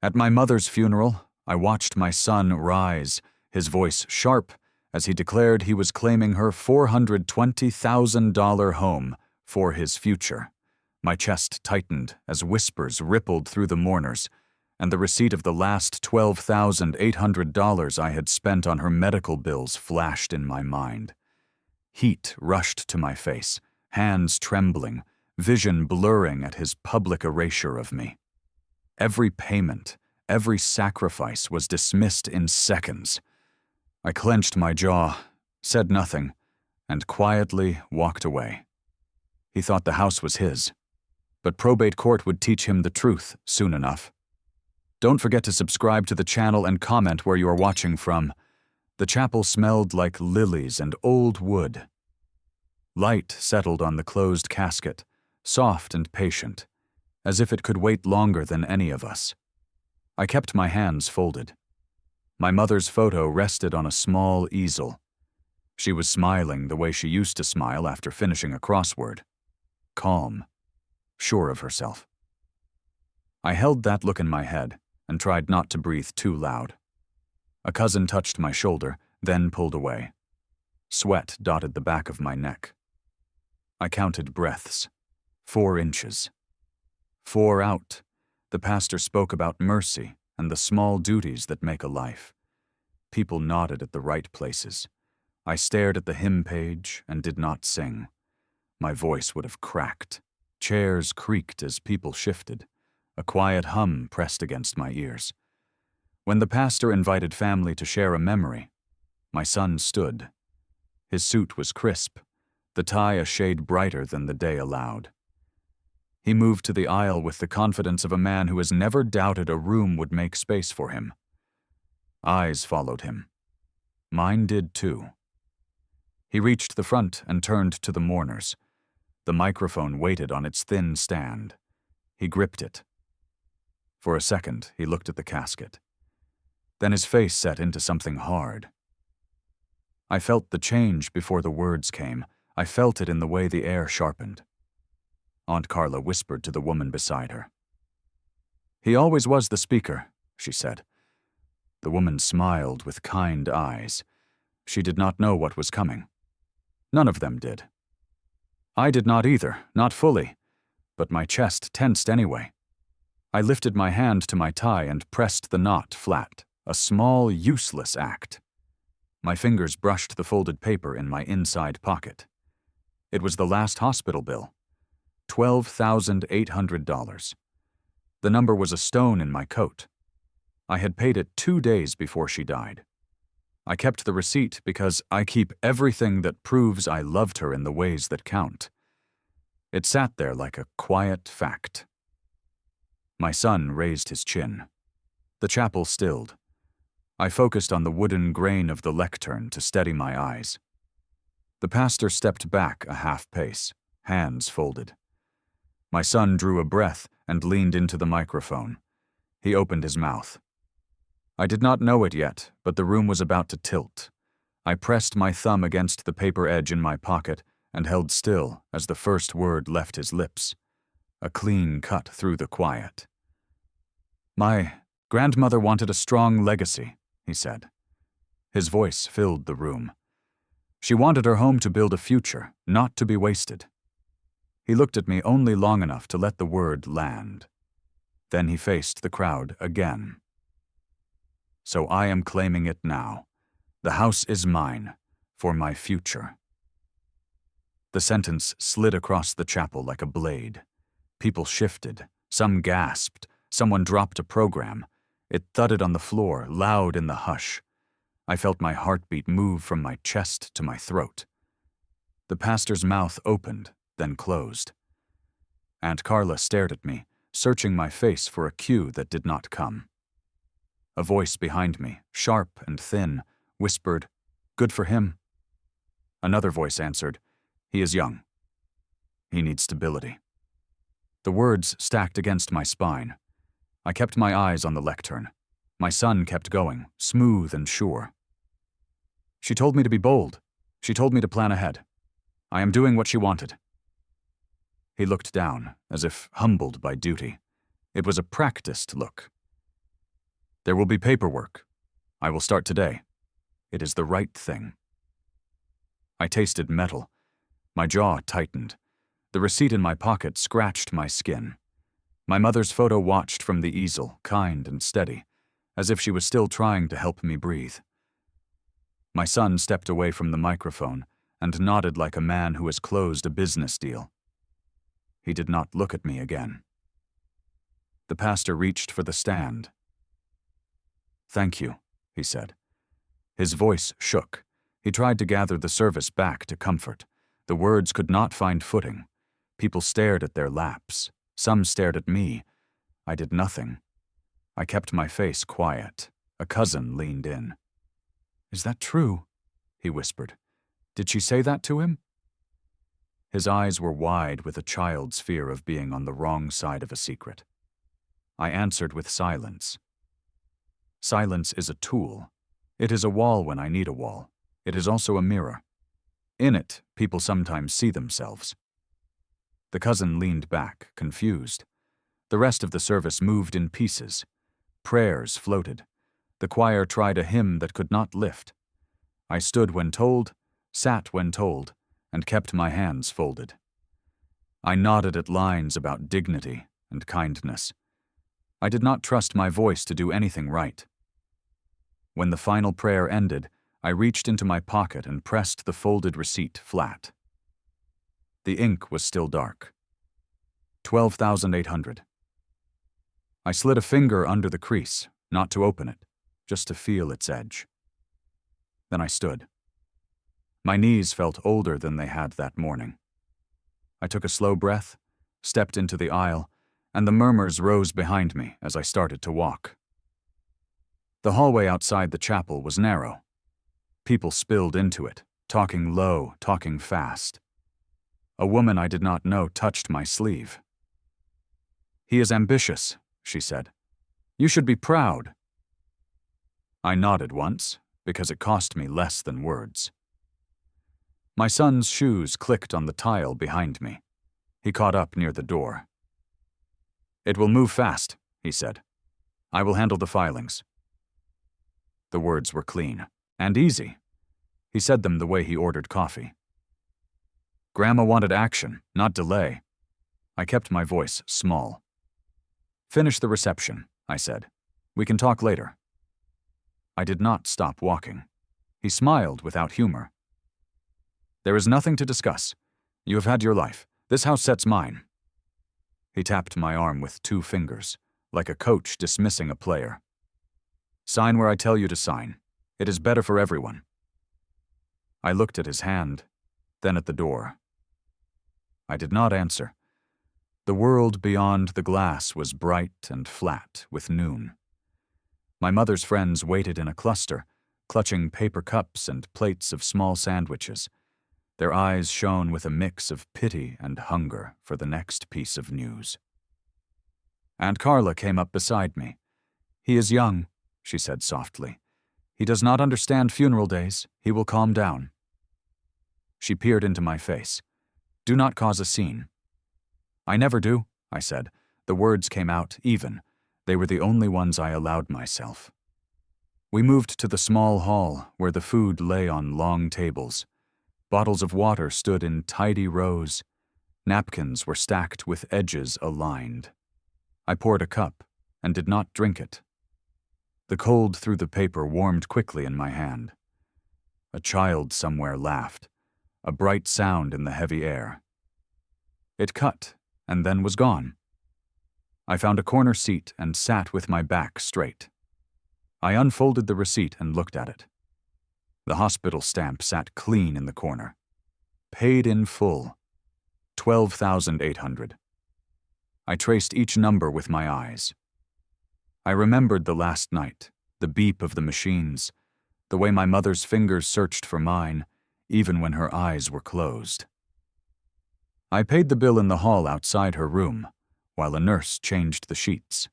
At my mother's funeral, I watched my son rise, his voice sharp, as he declared he was claiming her $420,000 home for his future. My chest tightened as whispers rippled through the mourners, and the receipt of the last $12,800 I had spent on her medical bills flashed in my mind. Heat rushed to my face, hands trembling, vision blurring at his public erasure of me. Every payment, every sacrifice was dismissed in seconds. I clenched my jaw, said nothing, and quietly walked away. He thought the house was his, but probate court would teach him the truth soon enough. Don't forget to subscribe to the channel and comment where you are watching from. The chapel smelled like lilies and old wood. Light settled on the closed casket, soft and patient, as if it could wait longer than any of us. I kept my hands folded. My mother's photo rested on a small easel. She was smiling the way she used to smile after finishing a crossword. Calm, sure of herself. I held that look in my head and tried not to breathe too loud. A cousin touched my shoulder, then pulled away. Sweat dotted the back of my neck. I counted breaths. 4 inches. 4 out. The pastor spoke about mercy and the small duties that make a life. People nodded at the right places. I stared at the hymn page and did not sing. My voice would have cracked. Chairs creaked as people shifted. A quiet hum pressed against my ears. When the pastor invited family to share a memory, my son stood. His suit was crisp, the tie a shade brighter than the day allowed. He moved to the aisle with the confidence of a man who has never doubted a room would make space for him. Eyes followed him. Mine did too. He reached the front and turned to the mourners. The microphone waited on its thin stand. He gripped it. For a second, he looked at the casket. Then his face set into something hard. I felt the change before the words came. I felt it in the way the air sharpened. Aunt Carla whispered to the woman beside her. "He always was the speaker," she said. The woman smiled with kind eyes. She did not know what was coming. None of them did. I did not either, not fully, but my chest tensed anyway. I lifted my hand to my tie and pressed the knot flat, a small, useless act. My fingers brushed the folded paper in my inside pocket. It was the last hospital bill. $12,800. The number was a stone in my coat. I had paid it 2 days before she died. I kept the receipt because I keep everything that proves I loved her in the ways that count. It sat there like a quiet fact. My son raised his chin. The chapel stilled. I focused on the wooden grain of the lectern to steady my eyes. The pastor stepped back a half pace, hands folded. My son drew a breath and leaned into the microphone. He opened his mouth. I did not know it yet, but the room was about to tilt. I pressed my thumb against the paper edge in my pocket and held still as the first word left his lips. A clean cut through the quiet. "My grandmother wanted a strong legacy," he said. His voice filled the room. "She wanted her home to build a future, not to be wasted." He looked at me only long enough to let the word land. Then he faced the crowd again. "So I am claiming it now. The house is mine, for my future." The sentence slid across the chapel like a blade. People shifted. Some gasped. Someone dropped a program. It thudded on the floor, loud in the hush. I felt my heartbeat move from my chest to my throat. The pastor's mouth opened, then closed. Aunt Carla stared at me, searching my face for a cue that did not come. A voice behind me, sharp and thin, whispered, "Good for him." Another voice answered, "He is young. He needs stability." The words stacked against my spine. I kept my eyes on the lectern. My son kept going, smooth and sure. "She told me to be bold. She told me to plan ahead. I am doing what she wanted." He looked down, as if humbled by duty. It was a practiced look. There will be paperwork. I will start today. It is the right thing. I tasted metal. My jaw tightened. The receipt in my pocket scratched my skin. My mother's photo watched from the easel, kind and steady, as if she was still trying to help me breathe. My son stepped away from the microphone and nodded like a man who has closed a business deal. He did not look at me again. The pastor reached for the stand. "Thank you," he said. His voice shook. He tried to gather the service back to comfort. The words could not find footing. People stared at their laps. Some stared at me. I did nothing. I kept my face quiet. A cousin leaned in. "Is that true?" he whispered. "Did she say that to him?" His eyes were wide with a child's fear of being on the wrong side of a secret. I answered with silence. Silence is a tool. It is a wall when I need a wall. It is also a mirror. In it, people sometimes see themselves. The cousin leaned back, confused. The rest of the service moved in pieces. Prayers floated. The choir tried a hymn that could not lift. I stood when told, sat when told, and kept my hands folded. I nodded at lines about dignity and kindness. I did not trust my voice to do anything right. When the final prayer ended, I reached into my pocket and pressed the folded receipt flat. The ink was still dark. 12,800. I slid a finger under the crease, not to open it, just to feel its edge. Then I stood. My knees felt older than they had that morning. I took a slow breath, stepped into the aisle, and the murmurs rose behind me as I started to walk. The hallway outside the chapel was narrow. People spilled into it, talking low, talking fast. A woman I did not know touched my sleeve. "He is ambitious," she said. "You should be proud." I nodded once, because it cost me less than words. My son's shoes clicked on the tile behind me. He caught up near the door. "It will move fast," he said. "I will handle the filings." The words were clean and easy. He said them the way he ordered coffee. Grandma wanted action, not delay. I kept my voice small. "Finish the reception," I said. "We can talk later." I did not stop walking. He smiled without humor. "There is nothing to discuss. You have had your life. This house sets mine." He tapped my arm with 2 fingers, like a coach dismissing a player. "Sign where I tell you to sign. It is better for everyone." I looked at his hand, then at the door. I did not answer. The world beyond the glass was bright and flat with noon. My mother's friends waited in a cluster, clutching paper cups and plates of small sandwiches. Their eyes shone with a mix of pity and hunger for the next piece of news. Aunt Carla came up beside me. "He is young," she said softly. "He does not understand funeral days. He will calm down." She peered into my face. "Do not cause a scene." "I never do," I said. The words came out even. They were the only ones I allowed myself. We moved to the small hall where the food lay on long tables. Bottles of water stood in tidy rows. Napkins were stacked with edges aligned. I poured a cup and did not drink it. The cold through the paper warmed quickly in my hand. A child somewhere laughed, a bright sound in the heavy air. It cut and then was gone. I found a corner seat and sat with my back straight. I unfolded the receipt and looked at it. The hospital stamp sat clean in the corner. Paid in full. 12,800. I traced each number with my eyes. I remembered the last night, the beep of the machines, the way my mother's fingers searched for mine, even when her eyes were closed. I paid the bill in the hall outside her room, while a nurse changed the sheets.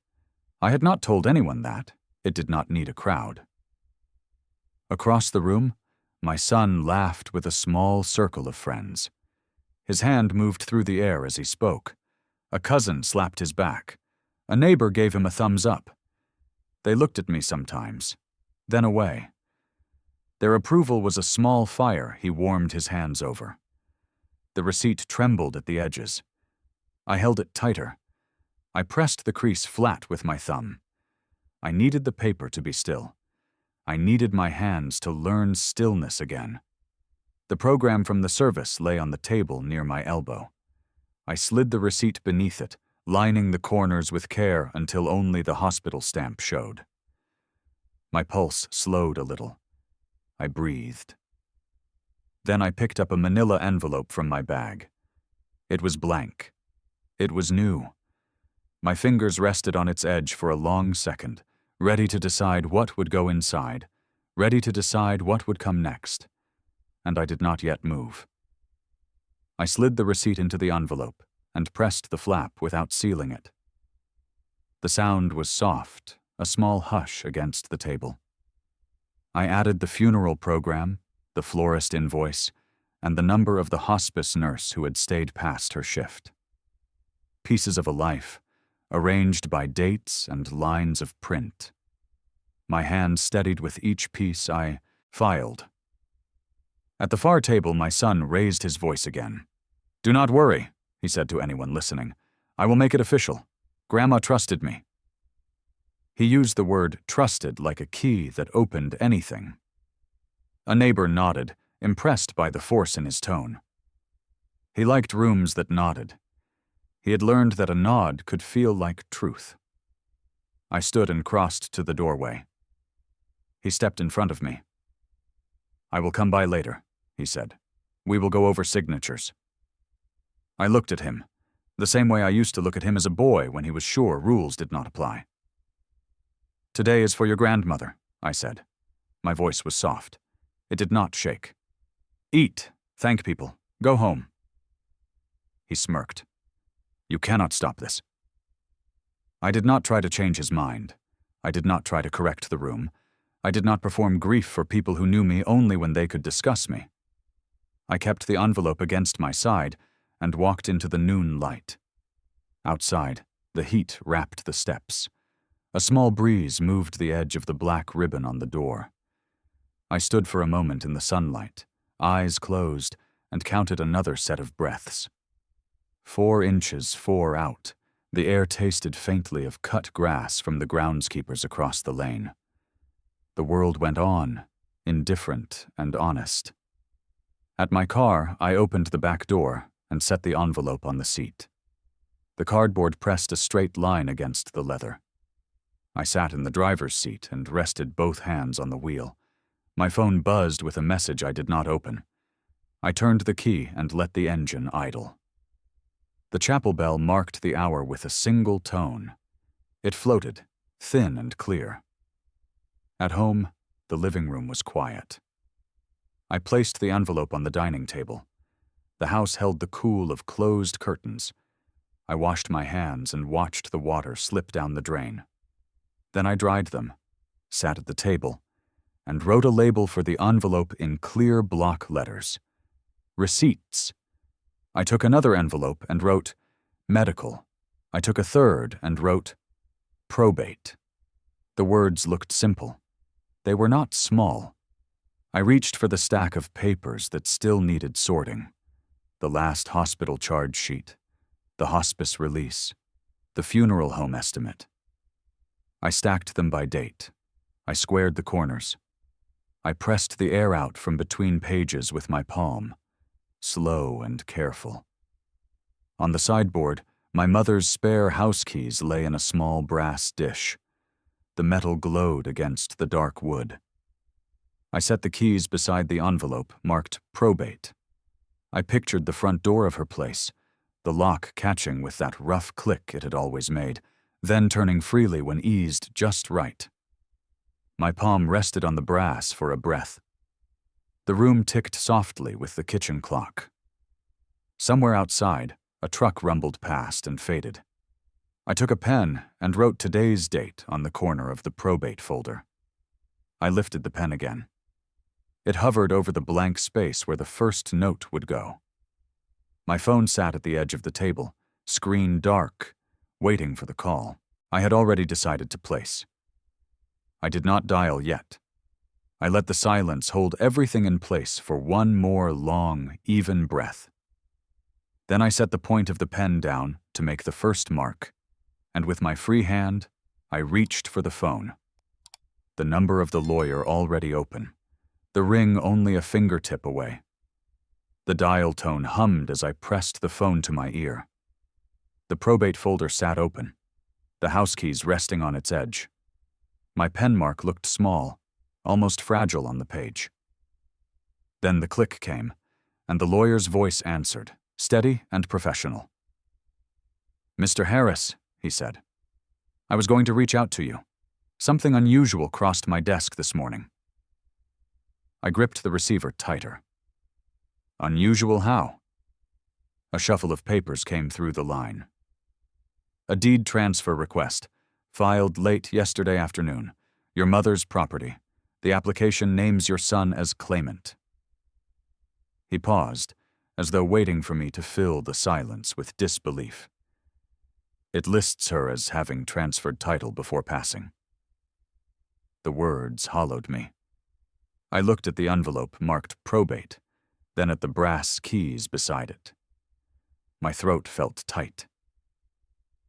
I had not told anyone that. It did not need a crowd. Across the room, my son laughed with a small circle of friends. His hand moved through the air as he spoke. A cousin slapped his back. A neighbor gave him a thumbs up. They looked at me sometimes, then away. Their approval was a small fire he warmed his hands over. The receipt trembled at the edges. I held it tighter. I pressed the crease flat with my thumb. I needed the paper to be still. I needed my hands to learn stillness again. The program from the service lay on the table near my elbow. I slid the receipt beneath it, lining the corners with care until only the hospital stamp showed. My pulse slowed a little. I breathed. Then I picked up a manila envelope from my bag. It was blank. It was new. My fingers rested on its edge for a long second, ready to decide what would go inside, ready to decide what would come next. And I did not yet move. I slid the receipt into the envelope and pressed the flap without sealing it. The sound was soft, a small hush against the table. I added the funeral program, the florist invoice, and the number of the hospice nurse who had stayed past her shift. Pieces of a life, arranged by dates and lines of print. My hand steadied with each piece. I filed. At the far table, my son raised his voice again. "Do not worry," he said to anyone listening. "I will make it official. Grandma trusted me." He used the word trusted like a key that opened anything. A neighbor nodded, impressed by the force in his tone. He liked rooms that nodded. He had learned that a nod could feel like truth. I stood and crossed to the doorway. He stepped in front of me. "I will come by later," he said. "We will go over signatures." I looked at him, the same way I used to look at him as a boy when he was sure rules did not apply. "Today is for your grandmother," I said. My voice was soft. It did not shake. "Eat, thank people, go home." He smirked. "You cannot stop this." I did not try to change his mind. I did not try to correct the room. I did not perform grief for people who knew me only when they could discuss me. I kept the envelope against my side and walked into the noon light. Outside, the heat wrapped the steps. A small breeze moved the edge of the black ribbon on the door. I stood for a moment in the sunlight, eyes closed, and counted another set of breaths. 4 inches, 4 out. The air tasted faintly of cut grass from the groundskeepers across the lane. The world went on, indifferent and honest. At my car, I opened the back door and set the envelope on the seat. The cardboard pressed a straight line against the leather. I sat in the driver's seat and rested both hands on the wheel. My phone buzzed with a message I did not open. I turned the key and let the engine idle. The chapel bell marked the hour with a single tone. It floated, thin and clear. At home, the living room was quiet. I placed the envelope on the dining table. The house held the cool of closed curtains. I washed my hands and watched the water slip down the drain. Then I dried them, sat at the table, and wrote a label for the envelope in clear block letters. Receipts. I took another envelope and wrote medical. I took a third and wrote probate. The words looked simple. They were not small. I reached for the stack of papers that still needed sorting. The last hospital charge sheet, the hospice release, the funeral home estimate. I stacked them by date. I squared the corners. I pressed the air out from between pages with my palm, slow and careful. On the sideboard, my mother's spare house keys lay in a small brass dish. The metal glowed against the dark wood. I set the keys beside the envelope marked probate. I pictured the front door of her place, the lock catching with that rough click it had always made, then turning freely when eased just right. My palm rested on the brass for a breath. The room ticked softly with the kitchen clock. Somewhere outside, a truck rumbled past and faded. I took a pen and wrote today's date on the corner of the probate folder. I lifted the pen again. It hovered over the blank space where the first note would go. My phone sat at the edge of the table, screen dark, waiting for the call I had already decided to place. I did not dial yet. I let the silence hold everything in place for one more long, even breath. Then I set the point of the pen down to make the first mark, and with my free hand, I reached for the phone. The number of the lawyer already open, the ring only a fingertip away. The dial tone hummed as I pressed the phone to my ear. The probate folder sat open, the house keys resting on its edge. My pen mark looked small, almost fragile on the page. Then the click came, and the lawyer's voice answered, steady and professional. "Mr. Harris," he said, "I was going to reach out to you. Something unusual crossed my desk this morning." I gripped the receiver tighter. "Unusual how?" A shuffle of papers came through the line. "A deed transfer request, filed late yesterday afternoon. Your mother's property. The application names your son as claimant." He paused, as though waiting for me to fill the silence with disbelief. "It lists her as having transferred title before passing." The words hollowed me. I looked at the envelope marked probate, then at the brass keys beside it. My throat felt tight.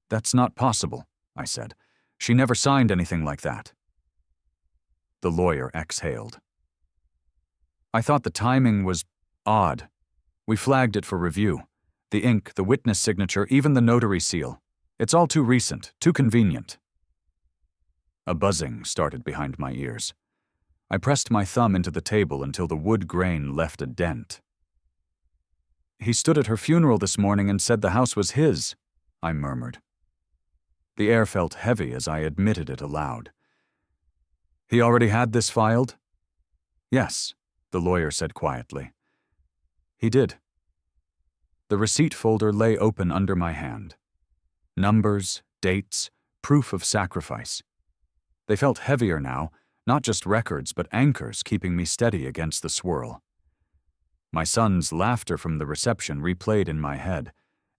"That's not possible," I said. "She never signed anything like that." The lawyer exhaled. "I thought the timing was odd. We flagged it for review. The ink, the witness signature, even the notary seal. It's all too recent, too convenient." A buzzing started behind my ears. I pressed my thumb into the table until the wood grain left a dent. "He stood at her funeral this morning and said the house was his," I murmured. The air felt heavy as I admitted it aloud. "He already had this filed?" "Yes," the lawyer said quietly. "He did." The receipt folder lay open under my hand. Numbers, dates, proof of sacrifice. They felt heavier now, not just records but anchors keeping me steady against the swirl. My son's laughter from the reception replayed in my head,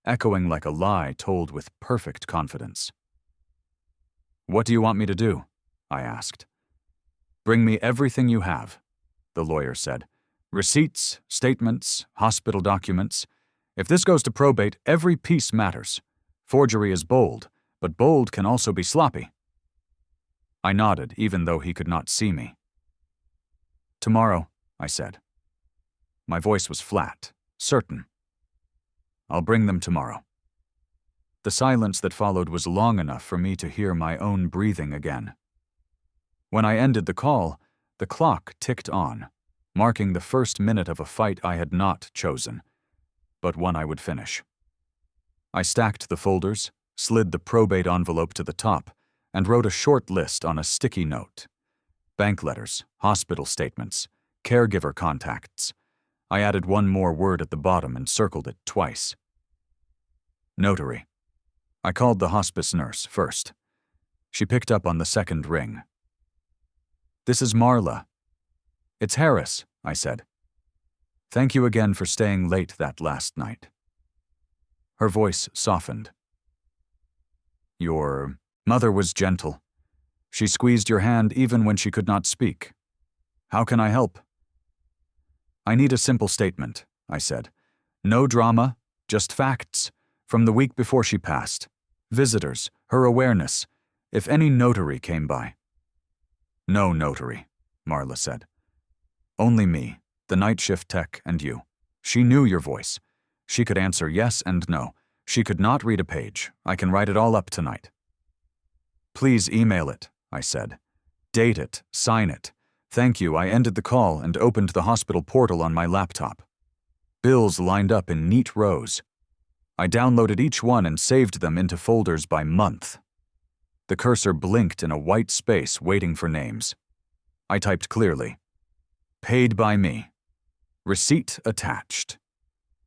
echoing like a lie told with perfect confidence. "What do you want me to do?" I asked. "Bring me everything you have," the lawyer said. "Receipts, statements, hospital documents. If this goes to probate, every piece matters. Forgery is bold, but bold can also be sloppy." I nodded, even though he could not see me. "Tomorrow," I said. My voice was flat, certain. "I'll bring them tomorrow." The silence that followed was long enough for me to hear my own breathing again. When I ended the call, the clock ticked on, marking the first minute of a fight I had not chosen, but one I would finish. I stacked the folders, slid the probate envelope to the top, and wrote a short list on a sticky note. Bank letters, hospital statements, caregiver contacts. I added one more word at the bottom and circled it twice. Notary. I called the hospice nurse first. She picked up on the second ring. "This is Marla." "It's Harris," I said. "Thank you again for staying late that last night." Her voice softened. "Your mother was gentle. She squeezed your hand even when she could not speak. How can I help?" "I need a simple statement," I said. "No drama, just facts, from the week before she passed. Visitors, her awareness, if any notary came by." "No notary," Marla said. "Only me, the night shift tech, and you. She knew your voice. She could answer yes and no. She could not read a page. I can write it all up tonight." "Please email it," I said. "Date it, sign it. Thank you." I ended the call and opened the hospital portal on my laptop. Bills lined up in neat rows. I downloaded each one and saved them into folders by month. The cursor blinked in a white space waiting for names. I typed clearly, "Paid by me. Receipt attached."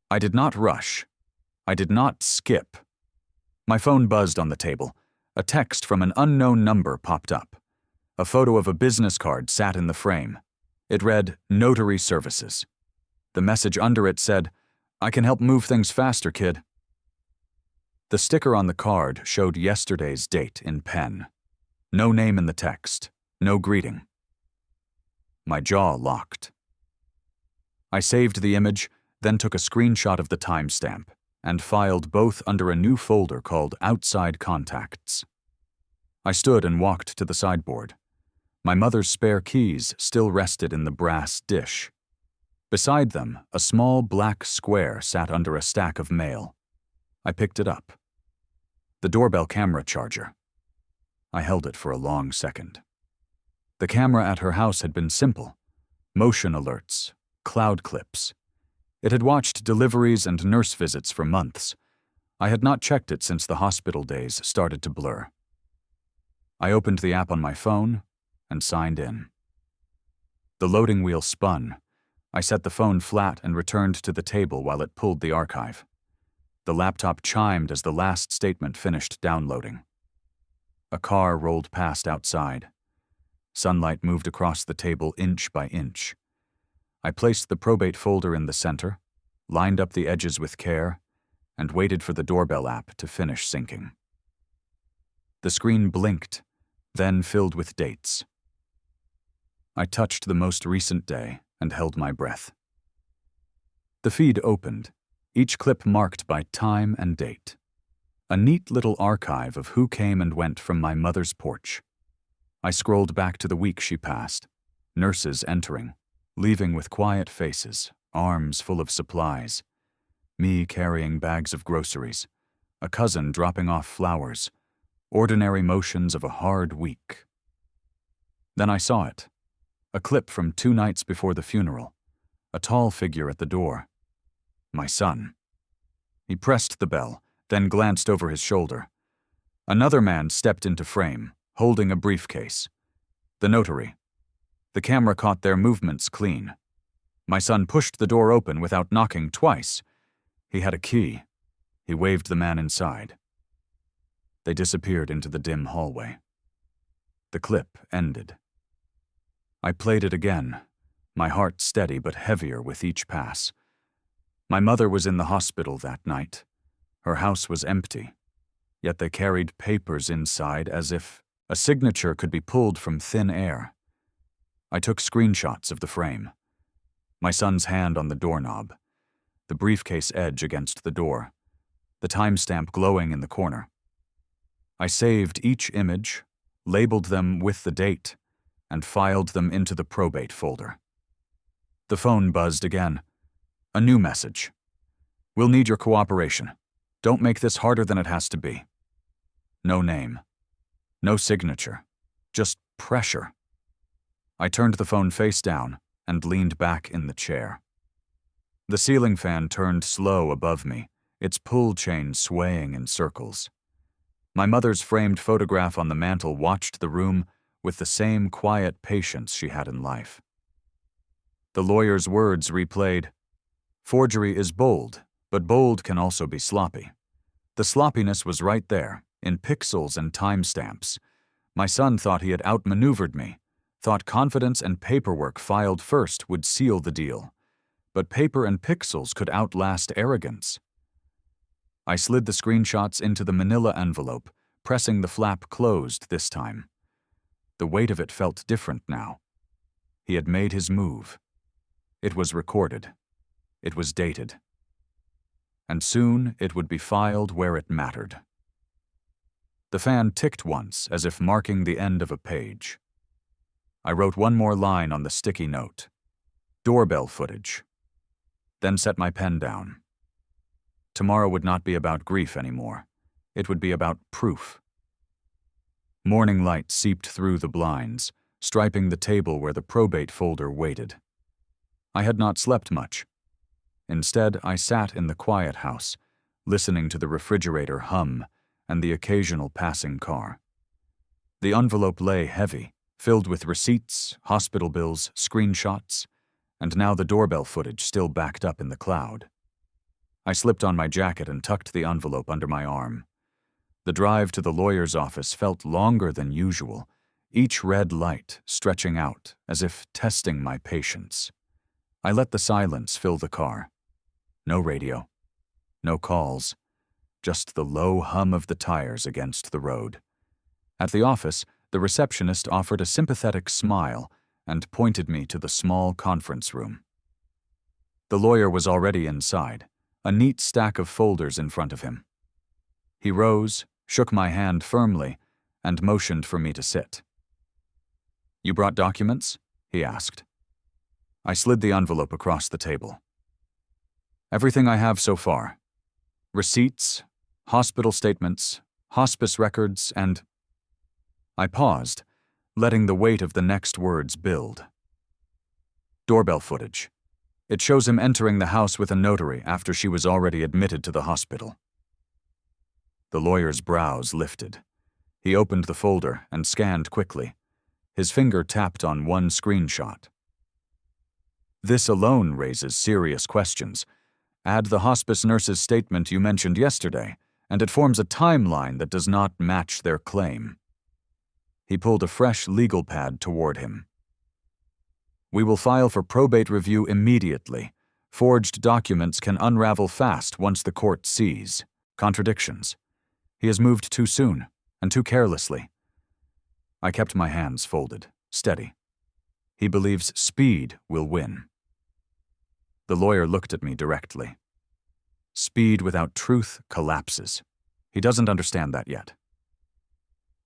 I did not rush. I did not skip. My phone buzzed on the table. A text from an unknown number popped up. A photo of a business card sat in the frame. It read, "Notary Services." The message under it said, "I can help move things faster, kid." The sticker on the card showed yesterday's date in pen. No name in the text, No greeting. My jaw locked. I saved the image, then took a screenshot of the timestamp, and filed both under a new folder called Outside Contacts. I stood and walked to the sideboard. My mother's spare keys still rested in the brass dish. Beside them, a small black square sat under a stack of mail. I picked it up. The doorbell camera charger. I held it for a long second. The camera at her house had been simple. Motion alerts, cloud clips. It had watched deliveries and nurse visits for months. I had not checked it since the hospital days started to blur. I opened the app on my phone and signed in. The loading wheel spun. I set the phone flat and returned to the table while it pulled the archive. The laptop chimed as the last statement finished downloading. A car rolled past outside. Sunlight moved across the table inch by inch. I placed the probate folder in the center, lined up the edges with care, and waited for the doorbell app to finish syncing. The screen blinked, then filled with dates. I touched the most recent day and held my breath. The feed opened, each clip marked by time and date. A neat little archive of who came and went from my mother's porch. I scrolled back to the week she passed, nurses entering, leaving with quiet faces, arms full of supplies, me carrying bags of groceries, a cousin dropping off flowers, ordinary motions of a hard week. Then I saw it. A clip from 2 nights before the funeral. A tall figure at the door. My son. He pressed the bell, then glanced over his shoulder. Another man stepped into frame, holding a briefcase. The notary. The camera caught their movements clean. My son pushed the door open without knocking twice. He had a key. He waved the man inside. They disappeared into the dim hallway. The clip ended. I played it again, my heart steady but heavier with each pass. My mother was in the hospital that night. Her house was empty, yet they carried papers inside as if a signature could be pulled from thin air. I took screenshots of the frame. My son's hand on the doorknob, the briefcase edge against the door, the timestamp glowing in the corner. I saved each image, labeled them with the date, and filed them into the probate folder. The phone buzzed again. A new message. We'll need your cooperation. Don't make this harder than it has to be. No name. No signature. Just pressure. I turned the phone face down and leaned back in the chair. The ceiling fan turned slow above me, its pull chain swaying in circles. My mother's framed photograph on the mantel watched the room with the same quiet patience she had in life. The lawyer's words replayed, "Forgery is bold, but bold can also be sloppy." The sloppiness was right there, in pixels and timestamps. My son thought he had outmaneuvered me, thought confidence and paperwork filed first would seal the deal. But paper and pixels could outlast arrogance. I slid the screenshots into the manila envelope, pressing the flap closed this time. The weight of it felt different now. He had made his move. It was recorded. It was dated. And soon it would be filed where it mattered. The fan ticked once, as if marking the end of a page. I wrote one more line on the sticky note. Doorbell footage. Then set my pen down. Tomorrow would not be about grief anymore. It would be about proof. Morning light seeped through the blinds, striping the table where the probate folder waited. I had not slept much. Instead, I sat in the quiet house, listening to the refrigerator hum and the occasional passing car. The envelope lay heavy, filled with receipts, hospital bills, screenshots, and now the doorbell footage still backed up in the cloud. I slipped on my jacket and tucked the envelope under my arm. The drive to the lawyer's office felt longer than usual, each red light stretching out as if testing my patience. I let the silence fill the car. No radio, no calls, just the low hum of the tires against the road. At the office, The receptionist offered a sympathetic smile and pointed me to the small conference room. The lawyer was already inside, a neat stack of folders in front of him. He rose, shook my hand firmly, and motioned for me to sit. "You brought documents?" he asked. I slid the envelope across the table. "Everything I have so far. Receipts, hospital statements, hospice records, and—" I paused, letting the weight of the next words build. "Doorbell footage. It shows him entering the house with a notary after she was already admitted to the hospital." The lawyer's brows lifted. He opened the folder and scanned quickly. His finger tapped on one screenshot. "This alone raises serious questions. Add the hospice nurse's statement you mentioned yesterday, and it forms a timeline that does not match their claim." He pulled a fresh legal pad toward him. "We will file for probate review immediately. Forged documents can unravel fast once the court sees contradictions. He has moved too soon and too carelessly." I kept my hands folded, steady. "He believes speed will win." The lawyer looked at me directly. "Speed without truth collapses. He doesn't understand that yet."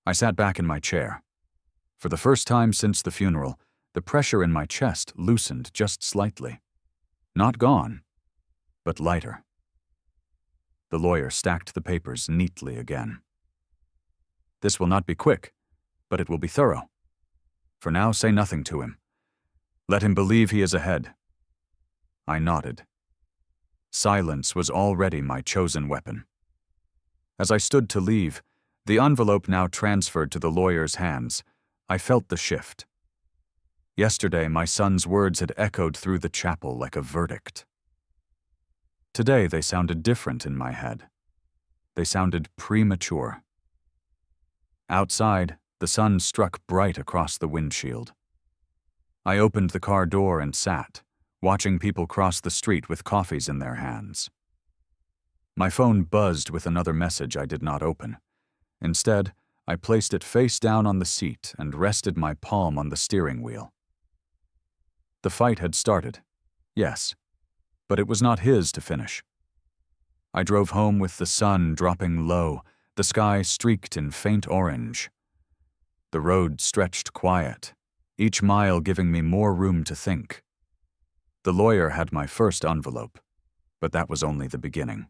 I sat back in my chair. For the first time since the funeral, the pressure in my chest loosened just slightly. Not gone, but lighter. The lawyer stacked the papers neatly again. "This will not be quick, but it will be thorough. For now, say nothing to him. Let him believe he is ahead." I nodded. Silence was already my chosen weapon. As I stood to leave, the envelope now transferred to the lawyer's hands, I felt the shift. Yesterday, my son's words had echoed through the chapel like a verdict. Today, they sounded different in my head. They sounded premature. Outside, the sun struck bright across the windshield. I opened the car door and sat, watching people cross the street with coffees in their hands. My phone buzzed with another message I did not open. Instead, I placed it face down on the seat and rested my palm on the steering wheel. The fight had started, yes, but it was not his to finish. I drove home with the sun dropping low, the sky streaked in faint orange. The road stretched quiet, each mile giving me more room to think. The lawyer had my first envelope, but that was only the beginning.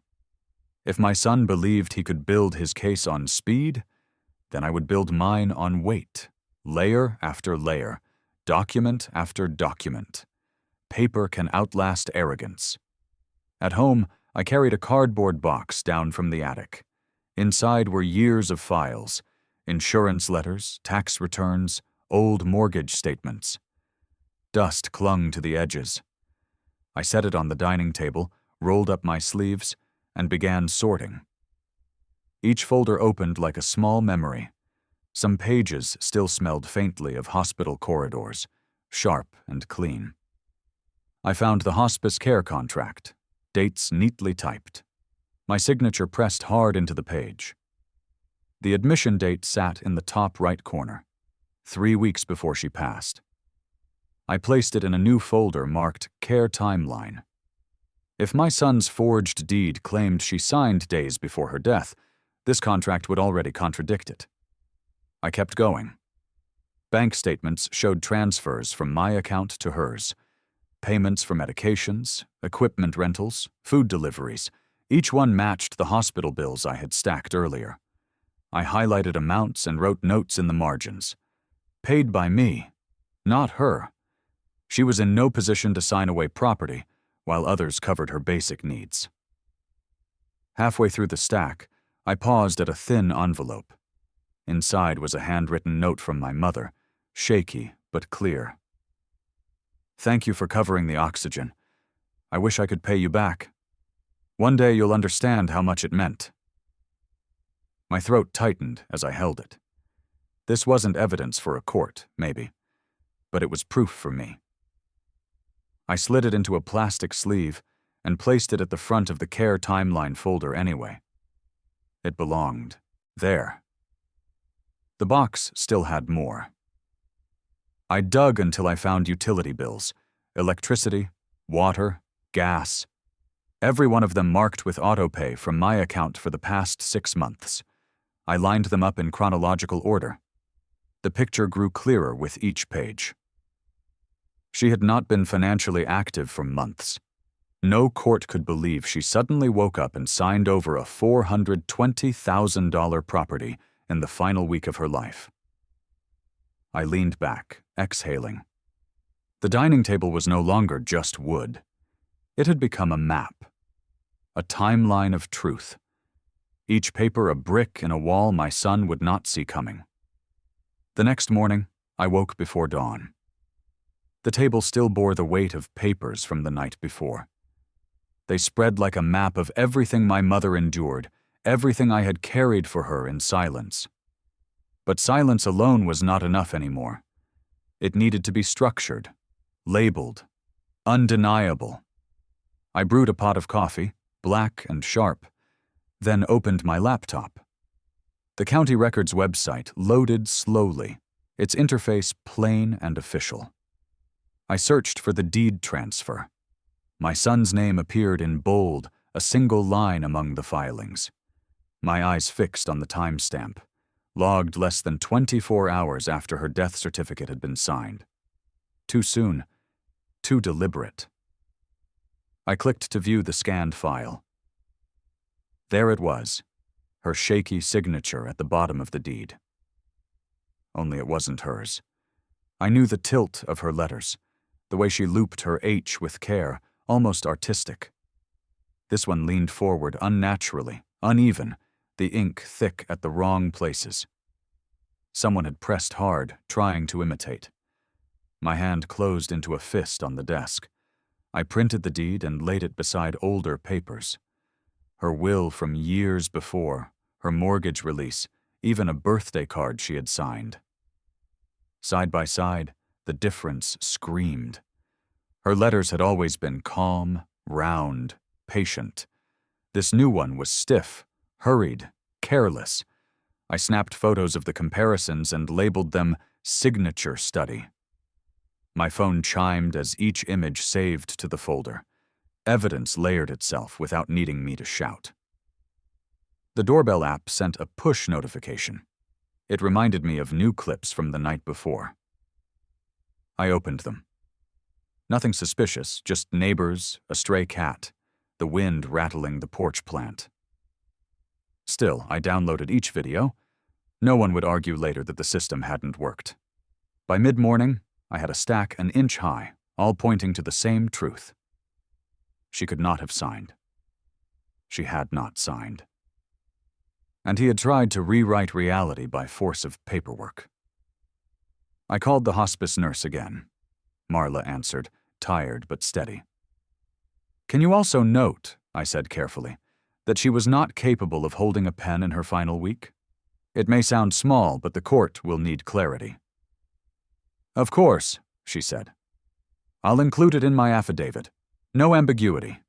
If my son believed he could build his case on speed, then I would build mine on weight, layer after layer, document after document. Paper can outlast arrogance. At home, I carried a cardboard box down from the attic. Inside were years of files, insurance letters, tax returns, old mortgage statements. Dust clung to the edges. I set it on the dining table, rolled up my sleeves, and began sorting. Each folder opened like a small memory. Some pages still smelled faintly of hospital corridors, sharp and clean. I found the hospice care contract, dates neatly typed. My signature pressed hard into the page. The admission date sat in the top right corner, 3 weeks before she passed. I placed it in a new folder marked Care Timeline. If my son's forged deed claimed she signed days before her death, this contract would already contradict it. I kept going. Bank statements showed transfers from my account to hers, payments for medications, equipment rentals, food deliveries. Each one matched the hospital bills I had stacked earlier. I highlighted amounts and wrote notes in the margins. Paid by me, not her. She was in no position to sign away property, while others covered her basic needs. Halfway through the stack, I paused at a thin envelope. Inside was a handwritten note from my mother, shaky but clear. "Thank you for covering the oxygen. I wish I could pay you back. One day you'll understand how much it meant." My throat tightened as I held it. This wasn't evidence for a court, maybe, but it was proof for me. I slid it into a plastic sleeve and placed it at the front of the Care Timeline folder anyway. It belonged there. The box still had more. I dug until I found utility bills, electricity, water, gas. Every one of them marked with autopay from my account for the past 6 months. I lined them up in chronological order. The picture grew clearer with each page. She had not been financially active for months. No court could believe she suddenly woke up and signed over a $420,000 property in the final week of her life. I leaned back, exhaling. The dining table was no longer just wood. It had become a map, a timeline of truth. Each paper a brick in a wall my son would not see coming. The next morning, I woke before dawn. The table still bore the weight of papers from the night before. They spread like a map of everything my mother endured, everything I had carried for her in silence. But silence alone was not enough anymore. It needed to be structured, labeled, undeniable. I brewed a pot of coffee, black and sharp, then opened my laptop. The county records website loaded slowly, its interface plain and official. I searched for the deed transfer. My son's name appeared in bold, a single line among the filings. My eyes fixed on the timestamp, logged less than 24 hours after her death certificate had been signed. Too soon, too deliberate. I clicked to view the scanned file. There it was, her shaky signature at the bottom of the deed. Only it wasn't hers. I knew the tilt of her letters, the way she looped her H with care, almost artistic. This one leaned forward unnaturally, uneven, the ink thick at the wrong places. Someone had pressed hard, trying to imitate. My hand closed into a fist on the desk. I printed the deed and laid it beside older papers. Her will from years before, her mortgage release, even a birthday card she had signed. Side by side, the difference screamed. Her letters had always been calm, round, patient. This new one was stiff, hurried, careless. I snapped photos of the comparisons and labeled them signature study. My phone chimed as each image saved to the folder. Evidence layered itself without needing me to shout. The doorbell app sent a push notification. It reminded me of new clips from the night before. I opened them. Nothing suspicious, just neighbors, a stray cat, the wind rattling the porch plant. Still, I downloaded each video. No one would argue later that the system hadn't worked. By mid-morning, I had a stack an inch high, all pointing to the same truth. She could not have signed. She had not signed. And he had tried to rewrite reality by force of paperwork. I called the hospice nurse again. Marla answered, tired but steady. "Can you also note," I said carefully, "that she was not capable of holding a pen in her final week? It may sound small, but the court will need clarity." "Of course," she said. "I'll include it in my affidavit. No ambiguity."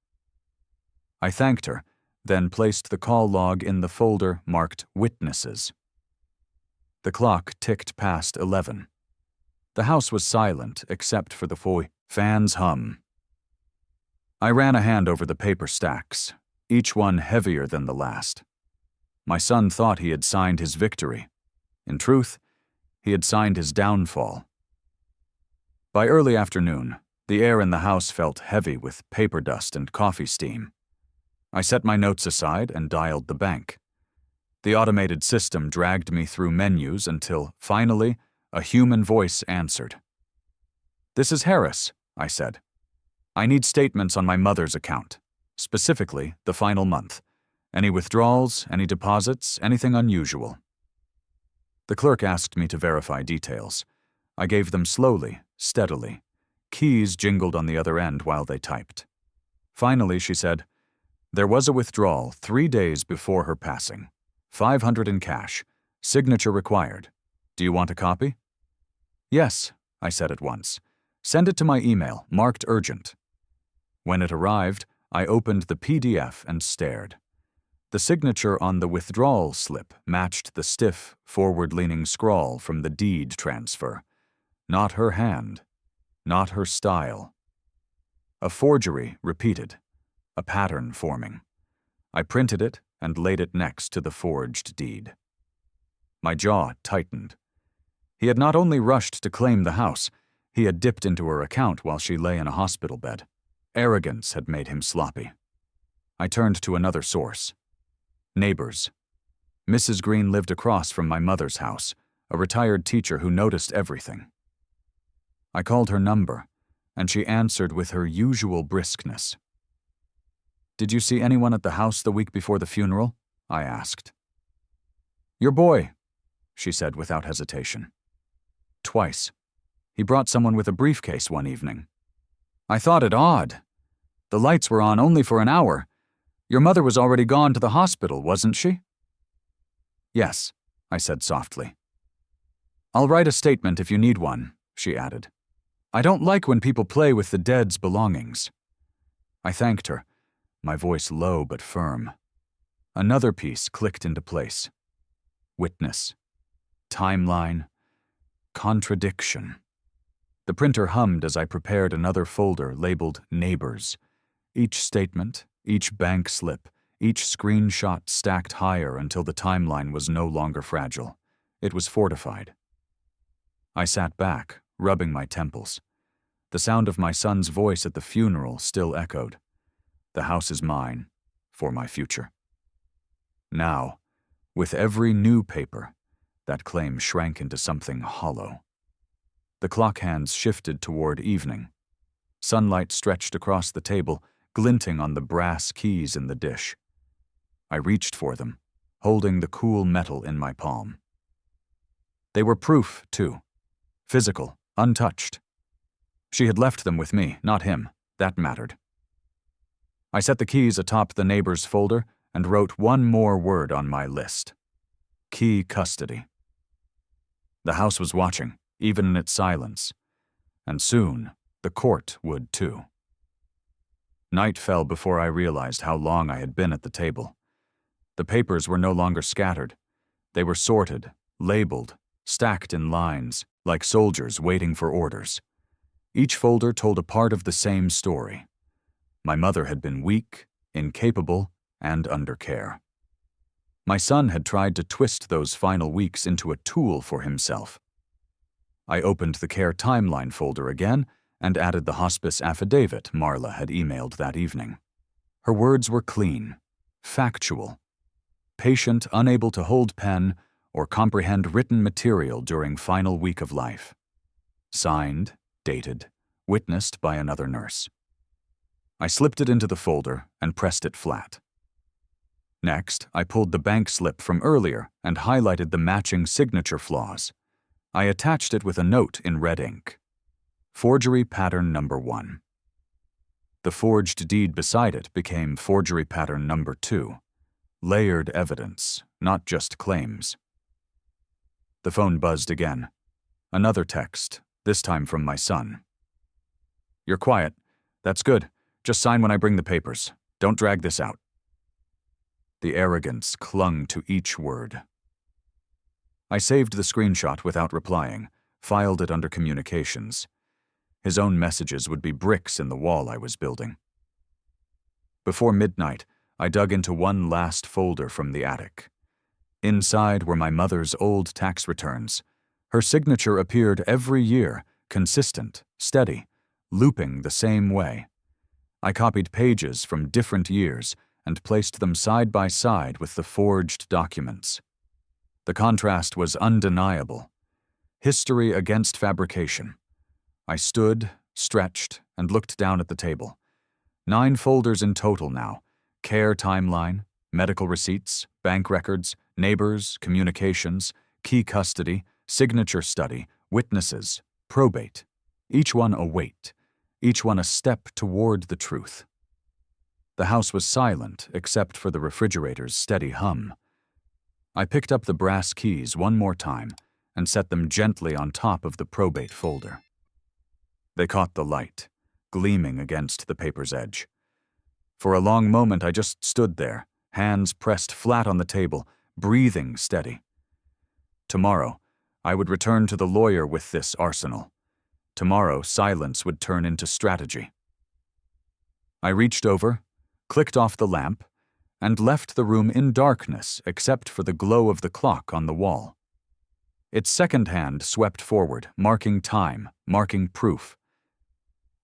I thanked her, then placed the call log in the folder marked Witnesses. The clock ticked past 11. The house was silent except for the fan's hum. I ran a hand over the paper stacks, each one heavier than the last. My son thought he had signed his victory. In truth, he had signed his downfall. By early afternoon, the air in the house felt heavy with paper dust and coffee steam. I set my notes aside and dialed the bank. The automated system dragged me through menus until, finally, a human voice answered. "This is Harris," I said. "I need statements on my mother's account, specifically the final month. Any withdrawals, any deposits, anything unusual." The clerk asked me to verify details. I gave them slowly, steadily. Keys jingled on the other end while they typed. Finally, she said, "There was a withdrawal 3 days before her passing. $500 in cash. Signature required. Do you want a copy?" "Yes," I said at once. "Send it to my email, marked urgent." When it arrived, I opened the PDF and stared. The signature on the withdrawal slip matched the stiff, forward-leaning scrawl from the deed transfer. Not her hand, not her style. A forgery repeated, a pattern forming. I printed it and laid it next to the forged deed. My jaw tightened. He had not only rushed to claim the house, he had dipped into her account while she lay in a hospital bed. Arrogance had made him sloppy. I turned to another source. Neighbors. Mrs. Green lived across from my mother's house, a retired teacher who noticed everything. I called her number, and she answered with her usual briskness. "Did you see anyone at the house the week before the funeral?" I asked. "Your boy," she said without hesitation. "Twice. He brought someone with a briefcase one evening. I thought it odd. The lights were on only for an hour. Your mother was already gone to the hospital, wasn't she?" "Yes," I said softly. "I'll write a statement if you need one," she added. "I don't like when people play with the dead's belongings." I thanked her, my voice low but firm. Another piece clicked into place. Witness. Timeline. Contradiction. The printer hummed as I prepared another folder labeled Neighbors. Each statement, each bank slip, each screenshot stacked higher until the timeline was no longer fragile. It was fortified. I sat back, rubbing my temples. The sound of my son's voice at the funeral still echoed. The house is mine, for my future. Now, with every new paper, that claim shrank into something hollow. The clock hands shifted toward evening. Sunlight stretched across the table, glinting on the brass keys in the dish. I reached for them, holding the cool metal in my palm. They were proof, too. Physical, untouched. She had left them with me, not him. That mattered. I set the keys atop the Neighbors folder and wrote one more word on my list. Key custody. The house was watching, even in its silence. And soon, the court would too. Night fell before I realized how long I had been at the table. The papers were no longer scattered. They were sorted, labeled, stacked in lines, like soldiers waiting for orders. Each folder told a part of the same story. My mother had been weak, incapable, and under care. My son had tried to twist those final weeks into a tool for himself. I opened the care timeline folder again and added the hospice affidavit Marla had emailed that evening. Her words were clean, factual. Patient unable to hold pen or comprehend written material during final week of life. Signed, dated, witnessed by another nurse. I slipped it into the folder and pressed it flat. Next, I pulled the bank slip from earlier and highlighted the matching signature flaws. I attached it with a note in red ink. Forgery pattern number 1. The forged deed beside it became forgery pattern number 2. Layered evidence, not just claims. The phone buzzed again. Another text, this time from my son. "You're quiet. That's good. Just sign when I bring the papers. Don't drag this out." The arrogance clung to each word. I saved the screenshot without replying, filed it under communications. His own messages would be bricks in the wall I was building. Before midnight, I dug into one last folder from the attic. Inside were my mother's old tax returns. Her signature appeared every year, consistent, steady, looping the same way. I copied pages from different years and placed them side by side with the forged documents. The contrast was undeniable. History against fabrication. I stood, stretched, and looked down at the table. 9 folders in total now. Care timeline, medical receipts, bank records, neighbors, communications, key custody, signature study, witnesses, probate. Each one a weight. Each one a step toward the truth. The house was silent except for the refrigerator's steady hum. I picked up the brass keys one more time and set them gently on top of the probate folder. They caught the light, gleaming against the paper's edge. For a long moment I just stood there, hands pressed flat on the table, breathing steady. Tomorrow, I would return to the lawyer with this arsenal. Tomorrow, silence would turn into strategy. I reached over, clicked off the lamp, and left the room in darkness except for the glow of the clock on the wall. Its second hand swept forward, marking time, marking proof.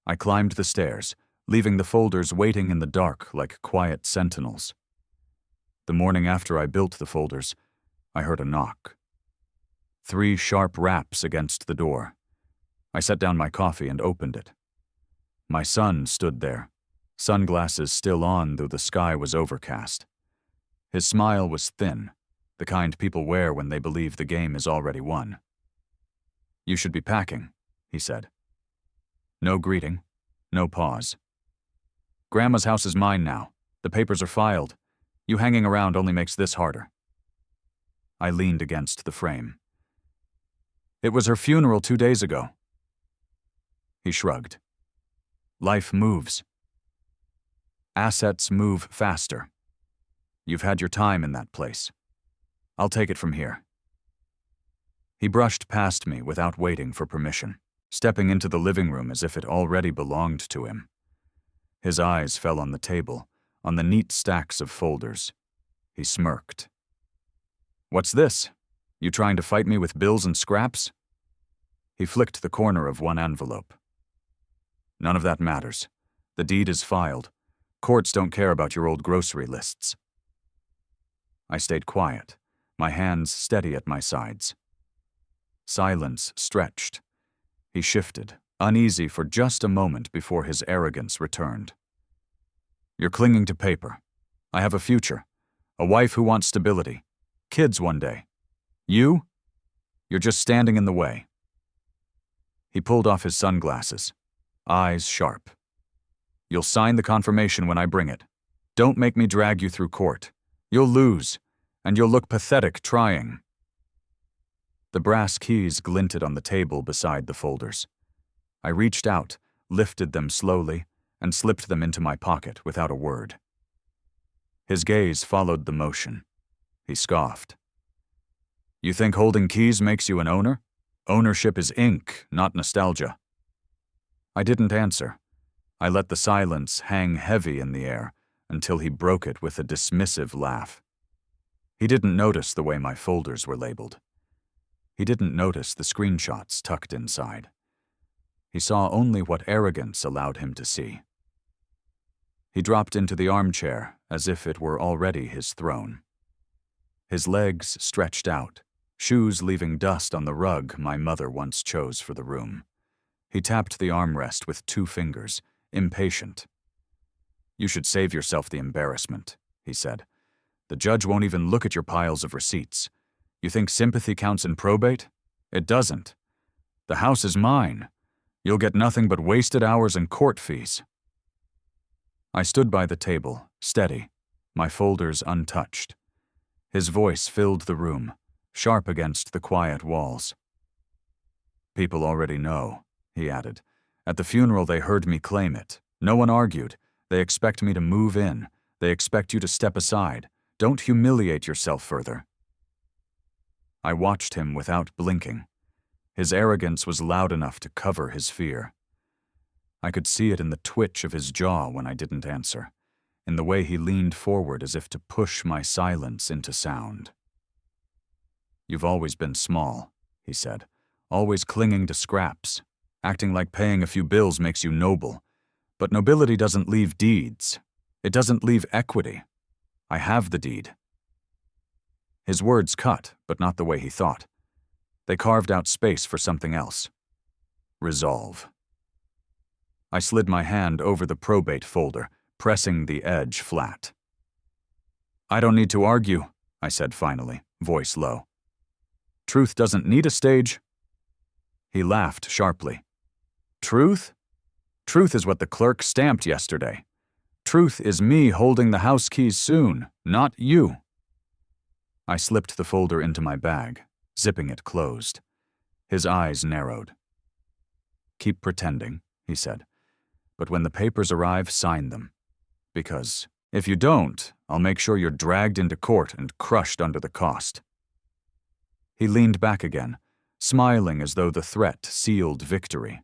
I climbed the stairs, leaving the folders waiting in the dark like quiet sentinels. The morning after I built the folders, I heard a knock. 3 sharp raps against the door. I set down my coffee and opened it. My son stood there, sunglasses still on though the sky was overcast. His smile was thin, the kind people wear when they believe the game is already won. "You should be packing," he said. No greeting, no pause. "Grandma's house is mine now. The papers are filed. You hanging around only makes this harder." I leaned against the frame. "It was her funeral 2 days ago." He shrugged. "Life moves. Assets move faster. You've had your time in that place. I'll take it from here." He brushed past me without waiting for permission, stepping into the living room as if it already belonged to him. His eyes fell on the table, on the neat stacks of folders. He smirked. "What's this? You trying to fight me with bills and scraps?" He flicked the corner of one envelope. "None of that matters. The deed is filed. Courts don't care about your old grocery lists." I stayed quiet, my hands steady at my sides. Silence stretched. He shifted, uneasy for just a moment before his arrogance returned. "You're clinging to paper. I have a future, a wife who wants stability, kids one day. You're just standing in the way." He pulled off his sunglasses, eyes sharp. "You'll sign the confirmation when I bring it. Don't make me drag you through court. You'll lose, and you'll look pathetic trying." The brass keys glinted on the table beside the folders. I reached out, lifted them slowly, and slipped them into my pocket without a word. His gaze followed the motion. He scoffed. "You think holding keys makes you an owner? Ownership is ink, not nostalgia." I didn't answer. I let the silence hang heavy in the air until he broke it with a dismissive laugh. He didn't notice the way my folders were labeled. He didn't notice the screenshots tucked inside. He saw only what arrogance allowed him to see. He dropped into the armchair as if it were already his throne. His legs stretched out, shoes leaving dust on the rug my mother once chose for the room. He tapped the armrest with 2 fingers, impatient. "You should save yourself the embarrassment," he said. "The judge won't even look at your piles of receipts. You think sympathy counts in probate? It doesn't. The house is mine. You'll get nothing but wasted hours and court fees." I stood by the table, steady, my folders untouched. His voice filled the room, sharp against the quiet walls. "People already know," he added. "At the funeral they heard me claim it. No one argued. They expect me to move in. They expect you to step aside. Don't humiliate yourself further." I watched him without blinking. His arrogance was loud enough to cover his fear. I could see it in the twitch of his jaw when I didn't answer, in the way he leaned forward as if to push my silence into sound. "You've always been small," he said, "always clinging to scraps, acting like paying a few bills makes you noble. But nobility doesn't leave deeds. It doesn't leave equity. I have the deed." His words cut, but not the way he thought. They carved out space for something else. Resolve. I slid my hand over the probate folder, pressing the edge flat. "I don't need to argue," I said finally, voice low. "Truth doesn't need a stage." He laughed sharply. "Truth? Truth is what the clerk stamped yesterday. Truth is me holding the house keys soon, not you." I slipped the folder into my bag, zipping it closed. His eyes narrowed. "Keep pretending," he said. "But when the papers arrive, sign them. Because If you don't, I'll make sure you're dragged into court and crushed under the cost." He leaned back again, smiling as though the threat sealed victory.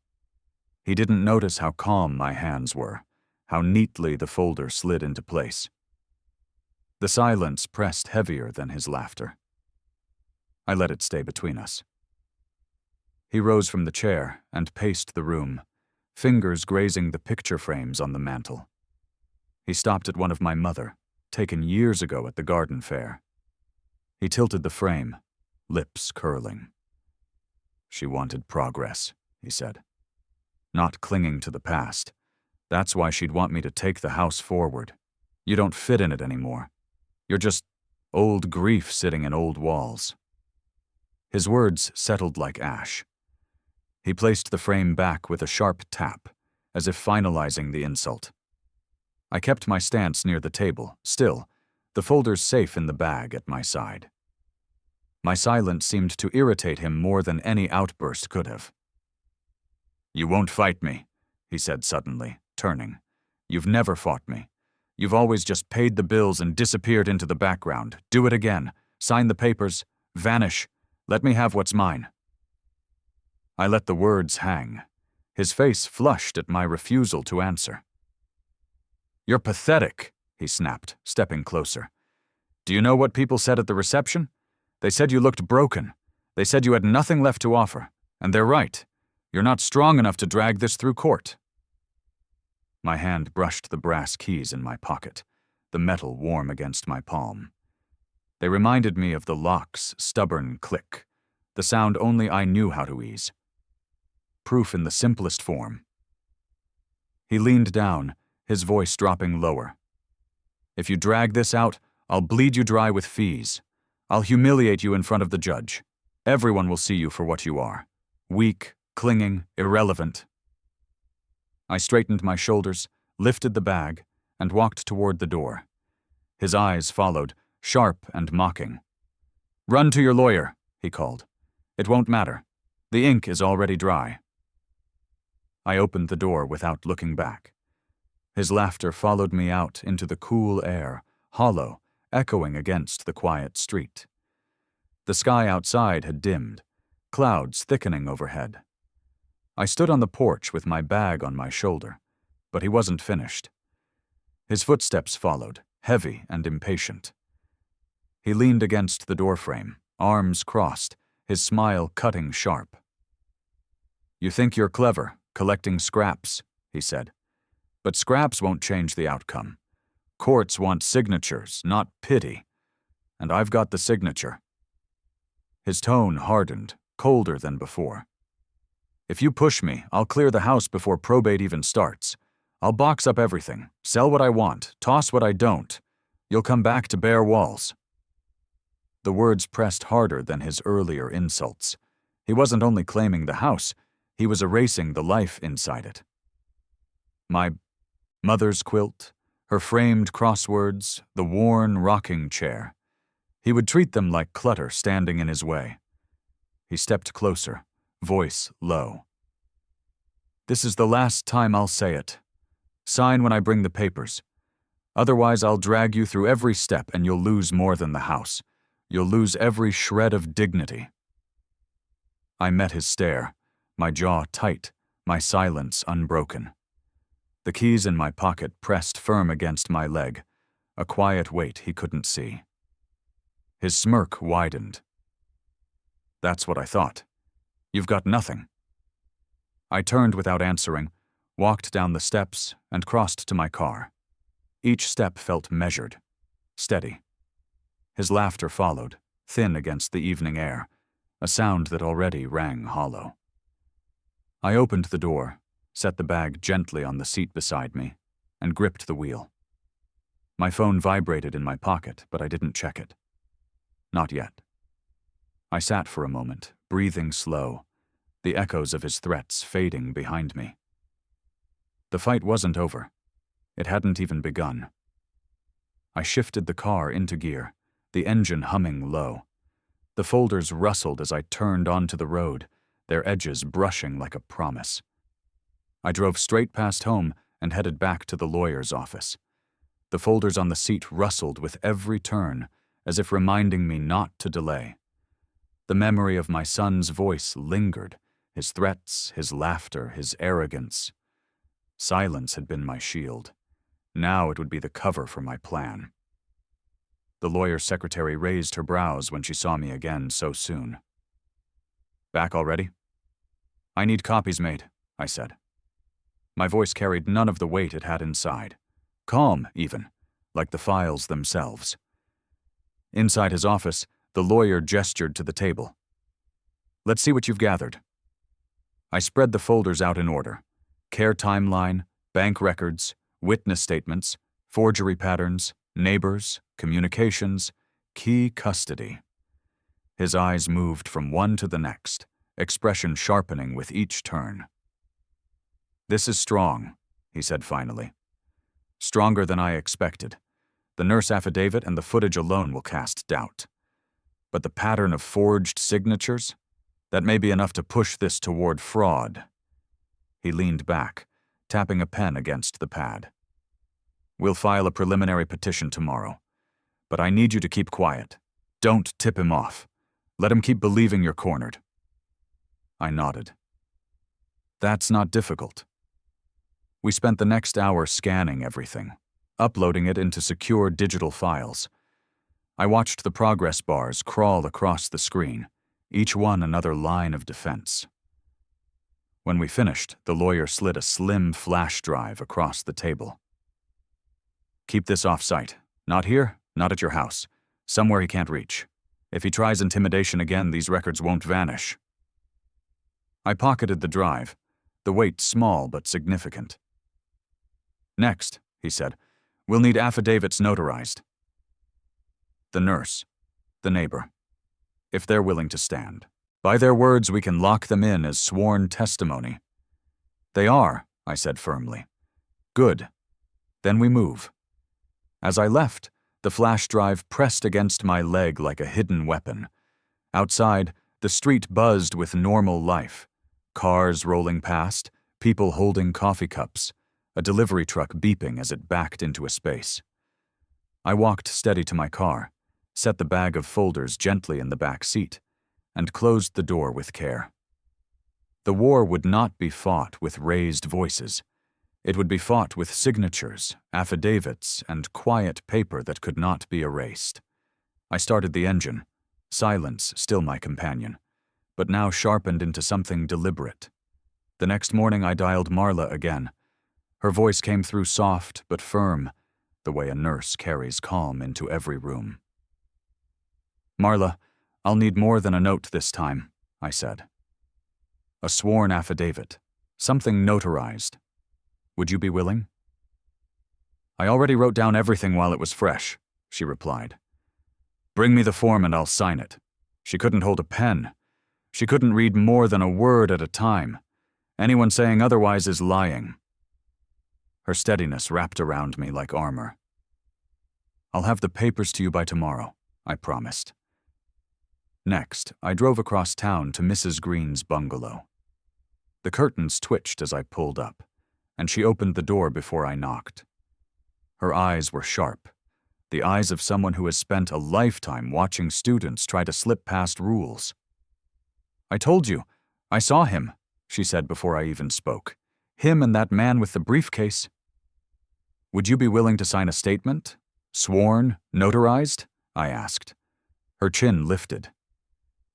He didn't notice how calm my hands were, how neatly the folder slid into place. The silence pressed heavier than his laughter. I let it stay between us. He rose from the chair and paced the room, fingers grazing the picture frames on the mantel. He stopped at one of my mother, taken years ago at the garden fair. He tilted the frame, lips curling. "She wanted progress," he said. "Not clinging to the past. That's why she'd want me to take the house forward. You don't fit in it anymore. You're just old grief sitting in old walls." His words settled like ash. He placed the frame back with a sharp tap, as if finalizing the insult. I kept my stance near the table, still, the folders safe in the bag at my side. My silence seemed to irritate him more than any outburst could have. "You won't fight me," he said suddenly, turning. "You've never fought me. You've always just paid the bills and disappeared into the background. Do it again. Sign the papers. Vanish. Let me have what's mine." I let the words hang. His face flushed at my refusal to answer. "You're pathetic," he snapped, stepping closer. "Do you know what people said at the reception? They said you looked broken. They said you had nothing left to offer. And they're right. You're not strong enough to drag this through court." My hand brushed the brass keys in my pocket, the metal warm against my palm. They reminded me of the lock's stubborn click, the sound only I knew how to ease. Proof in the simplest form. He leaned down, his voice dropping lower. "If you drag this out, I'll bleed you dry with fees. I'll humiliate you in front of the judge. Everyone will see you for what you are. Weak, clinging, irrelevant." I straightened my shoulders, lifted the bag, and walked toward the door. His eyes followed, sharp and mocking. "Run to your lawyer," he called. "It won't matter. The ink is already dry." I opened the door without looking back. His laughter followed me out into the cool air, hollow, echoing against the quiet street. The sky outside had dimmed, clouds thickening overhead. I stood on the porch with my bag on my shoulder, but he wasn't finished. His footsteps followed, heavy and impatient. He leaned against the doorframe, arms crossed, his smile cutting sharp. "You think you're clever, collecting scraps," he said. "But scraps won't change the outcome. Courts want signatures, not pity. And I've got the signature." His tone hardened, colder than before. "If you push me, I'll clear the house before probate even starts. I'll box up everything, sell what I want, toss what I don't. You'll come back to bare walls." The words pressed harder than his earlier insults. He wasn't only claiming the house, he was erasing the life inside it. My mother's quilt, her framed crosswords, the worn rocking chair. He would treat them like clutter standing in his way. He stepped closer, voice low. "This is the last time I'll say it. Sign when I bring the papers. Otherwise, I'll drag you through every step and you'll lose more than the house. You'll lose every shred of dignity." I met his stare, my jaw tight, my silence unbroken. The keys in my pocket pressed firm against my leg, a quiet weight he couldn't see. His smirk widened. "That's what I thought. You've got nothing." I turned without answering, walked down the steps, and crossed to my car. Each step felt measured, steady. His laughter followed, thin against the evening air, a sound that already rang hollow. I opened the door, set the bag gently on the seat beside me, and gripped the wheel. My phone vibrated in my pocket, but I didn't check it. Not yet. I sat for a moment, breathing slow, the echoes of his threats fading behind me. The fight wasn't over. It hadn't even begun. I shifted the car into gear, the engine humming low. The folders rustled as I turned onto the road, their edges brushing like a promise. I drove straight past home and headed back to the lawyer's office. The folders on the seat rustled with every turn, as if reminding me not to delay. The memory of my son's voice lingered, his threats, his laughter, his arrogance. Silence had been my shield. Now it would be the cover for my plan. The lawyer's secretary raised her brows when she saw me again so soon. "Back already?" "I need copies made," I said. My voice carried none of the weight it had inside. Calm, even, like the files themselves. Inside his office, the lawyer gestured to the table. "Let's see what you've gathered." I spread the folders out in order. Care timeline, bank records, witness statements, forgery patterns, neighbors, communications, key custody. His eyes moved from one to the next, expression sharpening with each turn. "This is strong," he said finally. "Stronger than I expected. The nurse affidavit and the footage alone will cast doubt. But the pattern of forged signatures? That may be enough to push this toward fraud." He leaned back, tapping a pen against the pad. "We'll file a preliminary petition tomorrow. But I need you to keep quiet. Don't tip him off. Let him keep believing you're cornered." I nodded. "That's not difficult." We spent the next hour scanning everything, uploading it into secure digital files. I watched the progress bars crawl across the screen, each one another line of defense. When we finished, the lawyer slid a slim flash drive across the table. "Keep this off-site. Not here, not at your house. Somewhere he can't reach. If he tries intimidation again, these records won't vanish." I pocketed the drive, the weight small but significant. "Next," he said, "we'll need affidavits notarized." The nurse, the neighbor, if they're willing to stand. By their words, we can lock them in as sworn testimony. "They are," I said firmly. "Good. Then we move." As I left, the flash drive pressed against my leg like a hidden weapon. Outside, the street buzzed with normal life. Cars rolling past, people holding coffee cups, a delivery truck beeping as it backed into a space. I walked steady to my car, set the bag of folders gently in the back seat, and closed the door with care. The war would not be fought with raised voices. It would be fought with signatures, affidavits, and quiet paper that could not be erased. I started the engine, silence still my companion, but now sharpened into something deliberate. The next morning I dialed Marla again. Her voice came through soft but firm, the way a nurse carries calm into every room. "Marla, I'll need more than a note this time," I said. "A sworn affidavit, something notarized. Would you be willing?" "I already wrote down everything while it was fresh," she replied. "Bring me the form and I'll sign it." She couldn't hold a pen. She couldn't read more than a word at a time. Anyone saying otherwise is lying. Her steadiness wrapped around me like armor. "I'll have the papers to you by tomorrow," I promised. Next, I drove across town to Mrs. Green's bungalow. The curtains twitched as I pulled up, and she opened the door before I knocked. Her eyes were sharp, the eyes of someone who has spent a lifetime watching students try to slip past rules. "I told you, I saw him," she said before I even spoke. "Him and that man with the briefcase." "Would you be willing to sign a statement? Sworn, notarized?" I asked. Her chin lifted.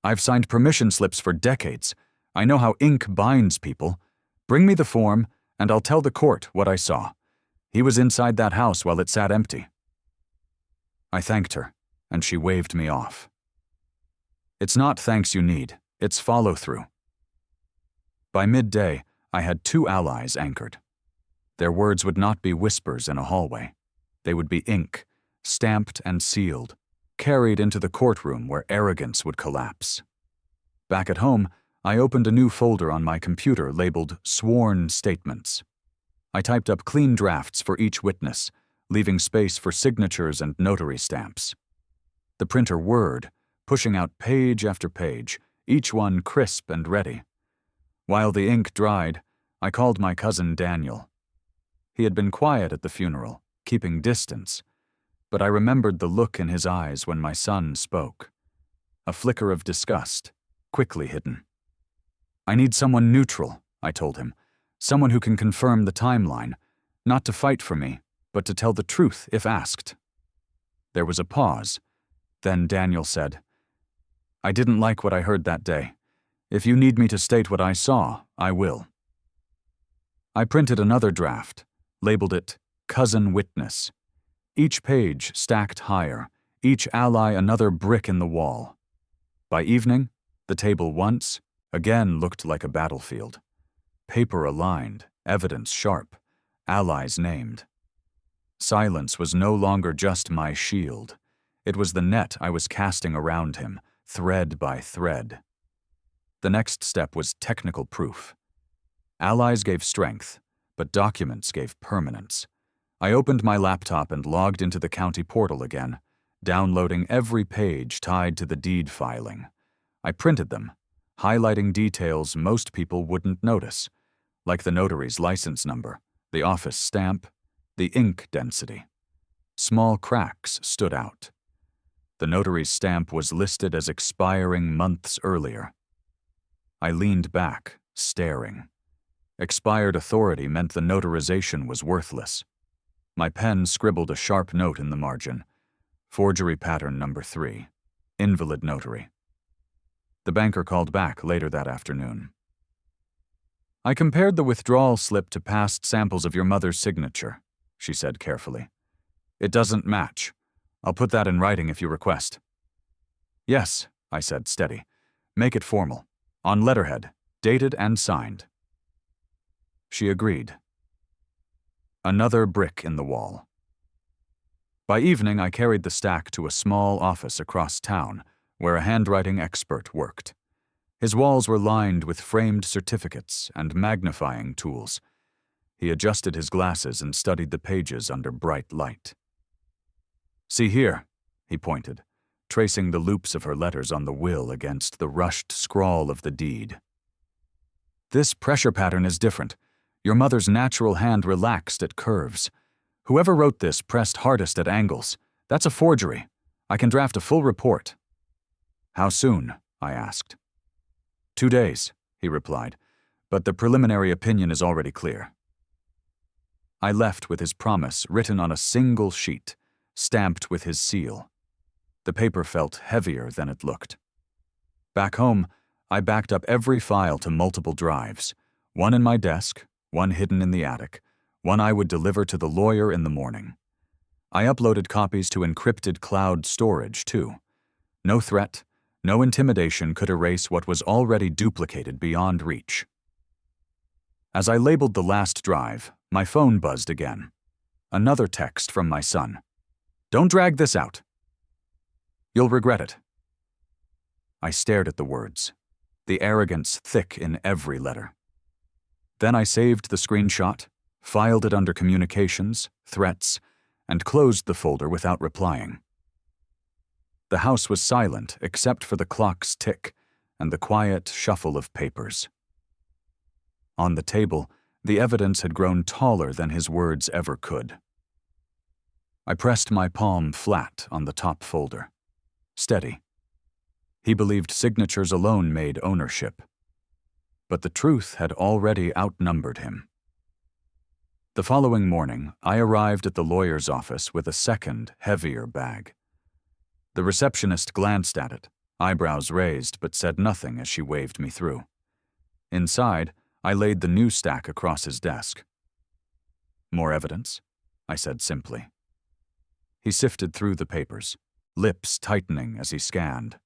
"I've signed permission slips for decades. I know how ink binds people. Bring me the form, and I'll tell the court what I saw. He was inside that house while it sat empty." I thanked her, and she waved me off. "It's not thanks you need, it's follow-through." By midday, I had 2 allies anchored. Their words would not be whispers in a hallway. They would be ink, stamped and sealed, carried into the courtroom where arrogance would collapse. Back at home, I opened a new folder on my computer labeled Sworn Statements. I typed up clean drafts for each witness, leaving space for signatures and notary stamps. The printer whirred, pushing out page after page, each one crisp and ready. While the ink dried, I called my cousin Daniel. He had been quiet at the funeral, keeping distance, but I remembered the look in his eyes when my son spoke. A flicker of disgust, quickly hidden. "I need someone neutral," I told him. "Someone who can confirm the timeline, not to fight for me, but to tell the truth if asked." There was a pause. Then Daniel said, "I didn't like what I heard that day. If you need me to state what I saw, I will." I printed another draft, labeled it Cousin Witness. Each page stacked higher, each ally another brick in the wall. By evening, the table once again looked like a battlefield. Paper aligned, evidence sharp, allies named. Silence was no longer just my shield. It was the net I was casting around him, thread by thread. The next step was technical proof. Allies gave strength, but documents gave permanence. I opened my laptop and logged into the county portal again, downloading every page tied to the deed filing. I printed them, highlighting details most people wouldn't notice, like the notary's license number, the office stamp, the ink density. Small cracks stood out. The notary's stamp was listed as expiring months earlier. I leaned back, staring. Expired authority meant the notarization was worthless. My pen scribbled a sharp note in the margin. Forgery pattern number 3. Invalid notary. The banker called back later that afternoon. "I compared the withdrawal slip to past samples of your mother's signature," she said carefully. "It doesn't match. I'll put that in writing if you request." "Yes," I said, steady. "Make it formal. On letterhead, dated and signed." She agreed. Another brick in the wall. By evening, I carried the stack to a small office across town, where a handwriting expert worked. His walls were lined with framed certificates and magnifying tools. He adjusted his glasses and studied the pages under bright light. "See here," he pointed, tracing the loops of her letters on the will against the rushed scrawl of the deed. "This pressure pattern is different. Your mother's natural hand relaxed at curves. Whoever wrote this pressed hardest at angles. That's a forgery. I can draft a full report." "How soon?" I asked. 2 days, he replied, "but the preliminary opinion is already clear." I left with his promise written on a single sheet, stamped with his seal. The paper felt heavier than it looked. Back home, I backed up every file to multiple drives, one in my desk, one hidden in the attic, one I would deliver to the lawyer in the morning. I uploaded copies to encrypted cloud storage, too. No threat, no intimidation could erase what was already duplicated beyond reach. As I labeled the last drive, my phone buzzed again. Another text from my son. "Don't drag this out. You'll regret it." I stared at the words, the arrogance thick in every letter. Then I saved the screenshot, filed it under communications, threats, and closed the folder without replying. The house was silent except for the clock's tick and the quiet shuffle of papers. On the table, the evidence had grown taller than his words ever could. I pressed my palm flat on the top folder. Steady. He believed signatures alone made ownership. But the truth had already outnumbered him. The following morning, I arrived at the lawyer's office with a second, heavier bag. The receptionist glanced at it, eyebrows raised, but said nothing as she waved me through. Inside, I laid the new stack across his desk. "More evidence?" I said simply. He sifted through the papers, lips tightening as he scanned.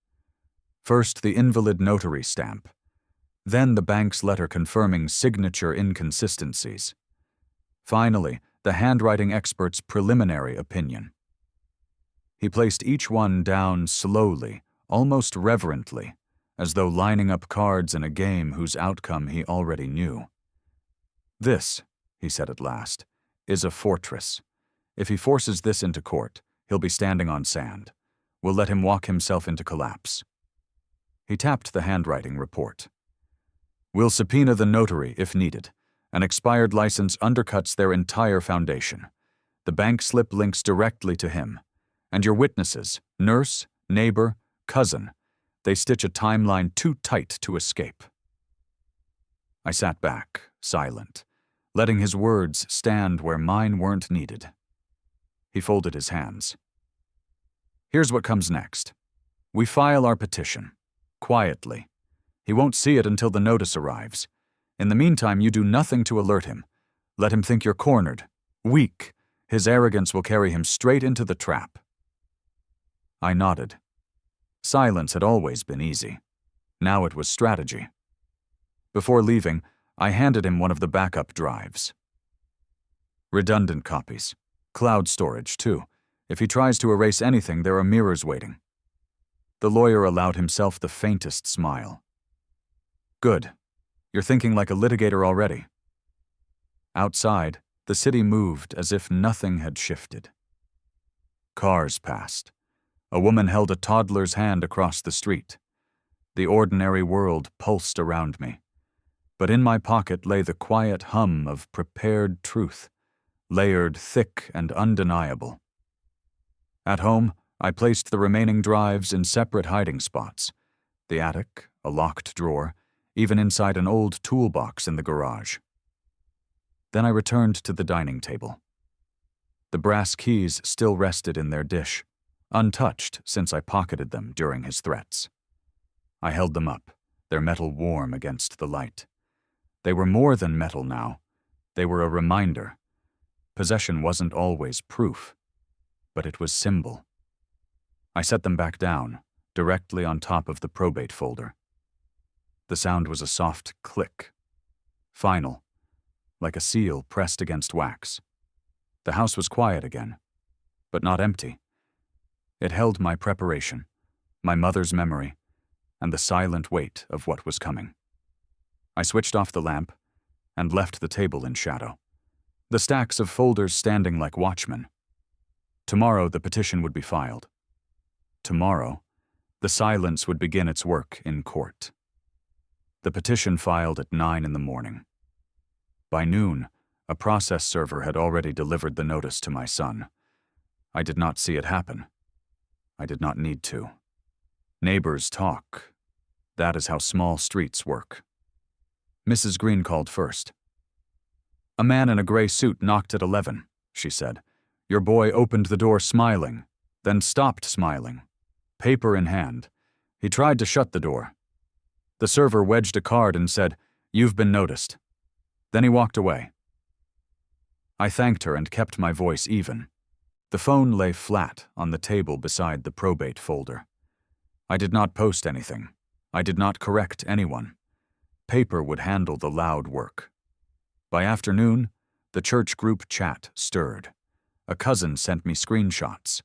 First, the invalid notary stamp. Then the bank's letter confirming signature inconsistencies. Finally, the handwriting expert's preliminary opinion. He placed each one down slowly, almost reverently, as though lining up cards in a game whose outcome he already knew. "This," he said at last, "is a fortress. If he forces this into court, he'll be standing on sand. We'll let him walk himself into collapse." He tapped the handwriting report. "We'll subpoena the notary if needed. An expired license undercuts their entire foundation. The bank slip links directly to him. And your witnesses, nurse, neighbor, cousin, they stitch a timeline too tight to escape. I sat back, silent, letting his words stand where mine weren't needed. He folded his hands. Here's what comes next. We file our petition. Quietly. He won't see it until the notice arrives. In the meantime, you do nothing to alert him. Let him think you're cornered. Weak. His arrogance will carry him straight into the trap. I nodded. Silence had always been easy. Now it was strategy. Before leaving, I handed him one of the backup drives. Redundant copies. Cloud storage, too. If he tries to erase anything, there are mirrors waiting. The lawyer allowed himself the faintest smile. Good. You're thinking like a litigator already. Outside, the city moved as if nothing had shifted. Cars passed. A woman held a toddler's hand across the street. The ordinary world pulsed around me. But in my pocket lay the quiet hum of prepared truth, layered thick and undeniable. At home, I placed the remaining drives in separate hiding spots. The attic, a locked drawer, even inside an old toolbox in the garage. Then I returned to the dining table. The brass keys still rested in their dish, untouched since I pocketed them during his threats. I held them up, their metal warm against the light. They were more than metal now. They were a reminder. Possession wasn't always proof, but it was symbol. I set them back down, directly on top of the probate folder. The sound was a soft click. Final, like a seal pressed against wax. The house was quiet again, but not empty. It held my preparation, my mother's memory, and the silent weight of what was coming. I switched off the lamp and left the table in shadow, the stacks of folders standing like watchmen. Tomorrow the petition would be filed. Tomorrow, the silence would begin its work in court. The petition filed at 9 in the morning. By noon, a process server had already delivered the notice to my son. I did not see it happen. I did not need to. Neighbors talk. That is how small streets work. Mrs. Green called first. A man in a gray suit knocked at 11, she said. Your boy opened the door smiling, then stopped smiling, paper in hand. He tried to shut the door. The server wedged a card and said, "You've been noticed." Then he walked away. I thanked her and kept my voice even. The phone lay flat on the table beside the probate folder. I did not post anything. I did not correct anyone. Paper would handle the loud work. By afternoon, the church group chat stirred. A cousin sent me screenshots,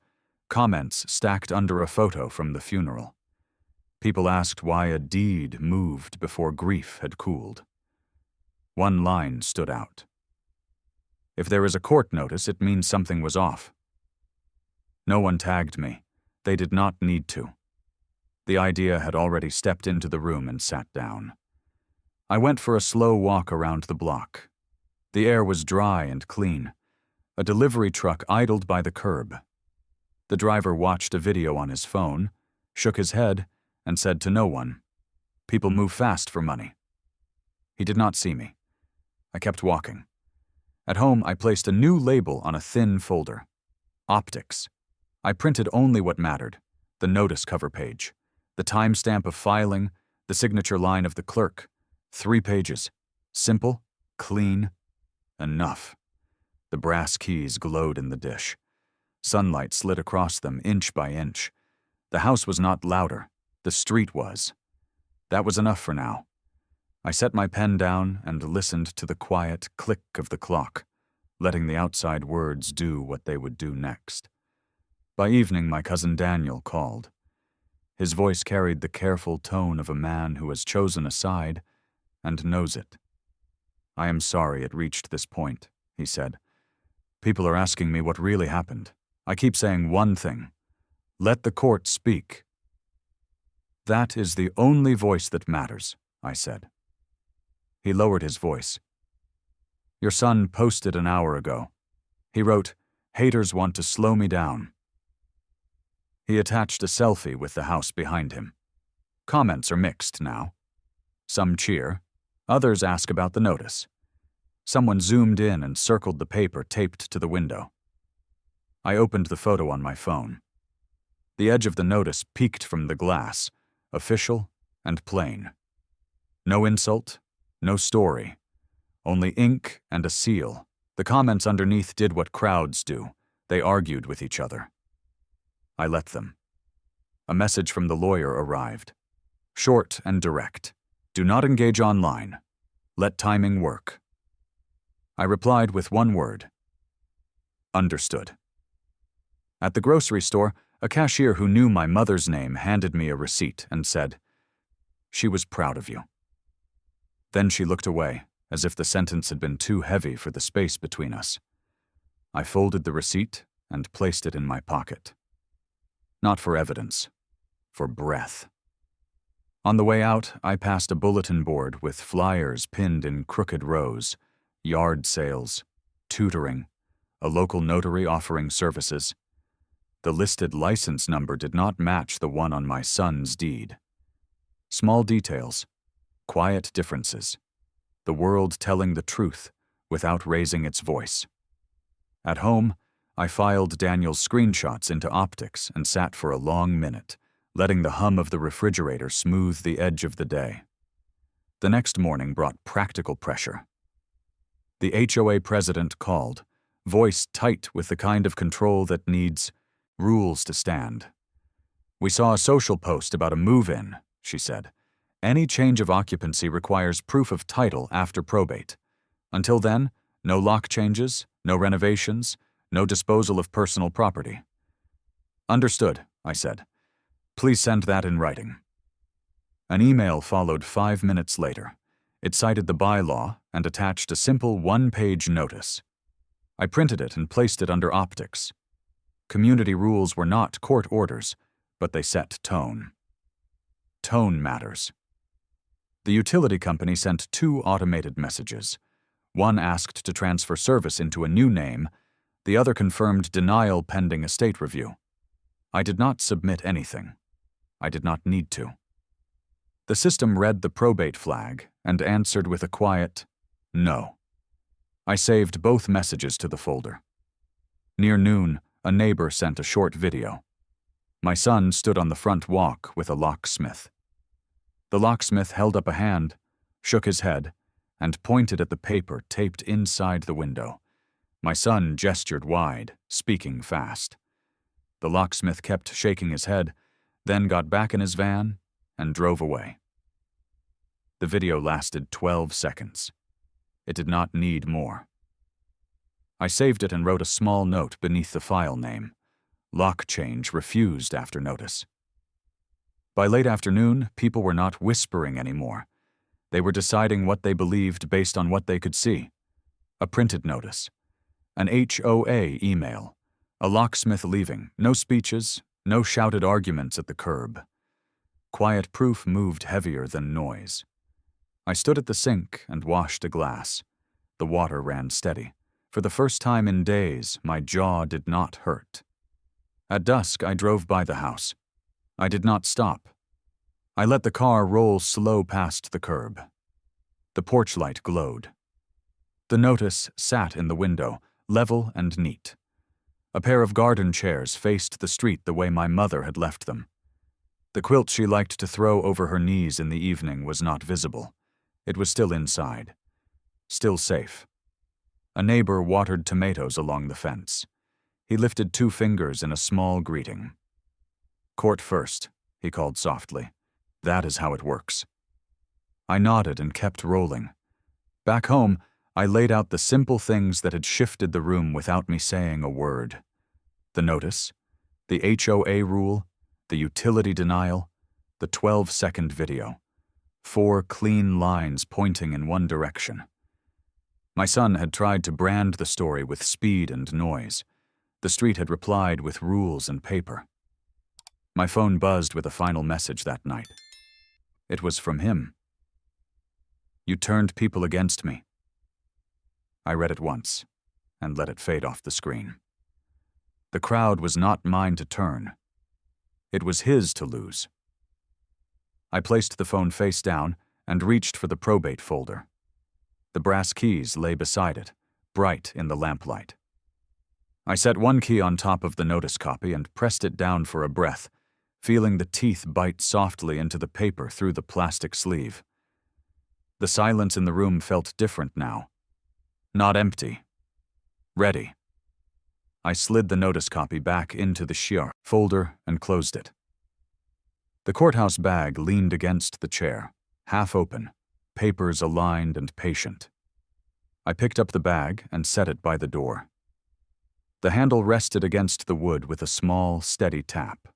comments stacked under a photo from the funeral. People asked why a deed moved before grief had cooled. One line stood out. If there is a court notice, it means something was off. No one tagged me. They did not need to. The idea had already stepped into the room and sat down. I went for a slow walk around the block. The air was dry and clean. A delivery truck idled by the curb. The driver watched a video on his phone, shook his head, and said to no one, "People move fast for money." He did not see me. I kept walking. At home, I placed a new label on a thin folder. Optics. I printed only what mattered, the notice cover page, the timestamp of filing, the signature line of the clerk. 3 pages. Simple, clean, enough. The brass keys glowed in the dish. Sunlight slid across them inch by inch. The house was not louder. The street was. That was enough for now. I set my pen down and listened to the quiet click of the clock, letting the outside words do what they would do next. By evening, my cousin Daniel called. His voice carried the careful tone of a man who has chosen a side and knows it. "I am sorry it reached this point," he said. "People are asking me what really happened. I keep saying one thing. Let the court speak." "That is the only voice that matters," I said. He lowered his voice. "Your son posted an hour ago. He wrote, Haters want to slow me down." He attached a selfie with the house behind him. Comments are mixed now. Some cheer, others ask about the notice. Someone zoomed in and circled the paper taped to the window. I opened the photo on my phone. The edge of the notice peeked from the glass, official and plain. No insult, no story, only ink and a seal. The comments underneath did what crowds do. They argued with each other. I let them. A message from the lawyer arrived. Short and direct. Do not engage online. Let timing work. I replied with one word. Understood. At the grocery store, a cashier who knew my mother's name handed me a receipt and said, "She was proud of you." Then she looked away, as if the sentence had been too heavy for the space between us. I folded the receipt and placed it in my pocket. Not for evidence, for breath. On the way out, I passed a bulletin board with flyers pinned in crooked rows, yard sales, tutoring, a local notary offering services. The listed license number did not match the one on my son's deed. Small details, quiet differences, the world telling the truth without raising its voice. At home, I filed Daniel's screenshots into optics and sat for a long minute, letting the hum of the refrigerator smooth the edge of the day. The next morning brought practical pressure. The HOA president called, voice tight with the kind of control that needs rules to stand. "We saw a social post about a move-in," she said. "Any change of occupancy requires proof of title after probate. Until then, no lock changes, no renovations, no disposal of personal property." "Understood," I said. "Please send that in writing." An email followed 5 minutes later. It cited the bylaw and attached a simple one-page notice. I printed it and placed it under optics. Community rules were not court orders, but they set tone. Tone matters. The utility company sent 2 automated messages. One asked to transfer service into a new name. The other confirmed denial pending estate review. I did not submit anything. I did not need to. The system read the probate flag and answered with a quiet, "No." I saved both messages to the folder. Near noon, a neighbor sent a short video. My son stood on the front walk with a locksmith. The locksmith held up a hand, shook his head, and pointed at the paper taped inside the window. My son gestured wide, speaking fast. The locksmith kept shaking his head, then got back in his van and drove away. The video lasted 12 seconds. It did not need more. I saved it and wrote a small note beneath the file name. Lock change refused after notice. By late afternoon, people were not whispering anymore. They were deciding what they believed based on what they could see. A printed notice. An HOA email. A locksmith leaving. No speeches, no shouted arguments at the curb. Quiet proof moved heavier than noise. I stood at the sink and washed a glass. The water ran steady. For the first time in days, my jaw did not hurt. At dusk, I drove by the house. I did not stop. I let the car roll slow past the curb. The porch light glowed. The notice sat in the window, level and neat. A pair of garden chairs faced the street the way my mother had left them. The quilt she liked to throw over her knees in the evening was not visible. It was still inside. Still safe. A neighbor watered tomatoes along the fence. He lifted 2 fingers in a small greeting. "Court first," he called softly. "That is how it works." I nodded and kept rolling. Back home, I laid out the simple things that had shifted the room without me saying a word. The notice, the HOA rule, the utility denial, the 12-second video. 4 clean lines pointing in one direction. My son had tried to brand the story with speed and noise. The street had replied with rules and paper. My phone buzzed with a final message that night. It was from him. "You turned people against me." I read it once and let it fade off the screen. The crowd was not mine to turn. It was his to lose. I placed the phone face down and reached for the probate folder. The brass keys lay beside it, bright in the lamplight. I set one key on top of the notice copy and pressed it down for a breath, feeling the teeth bite softly into the paper through the plastic sleeve. The silence in the room felt different now. Not empty. Ready. I slid the notice copy back into the sheer folder and closed it. The courthouse bag leaned against the chair, half open, papers aligned and patient. I picked up the bag and set it by the door. The handle rested against the wood with a small, steady tap.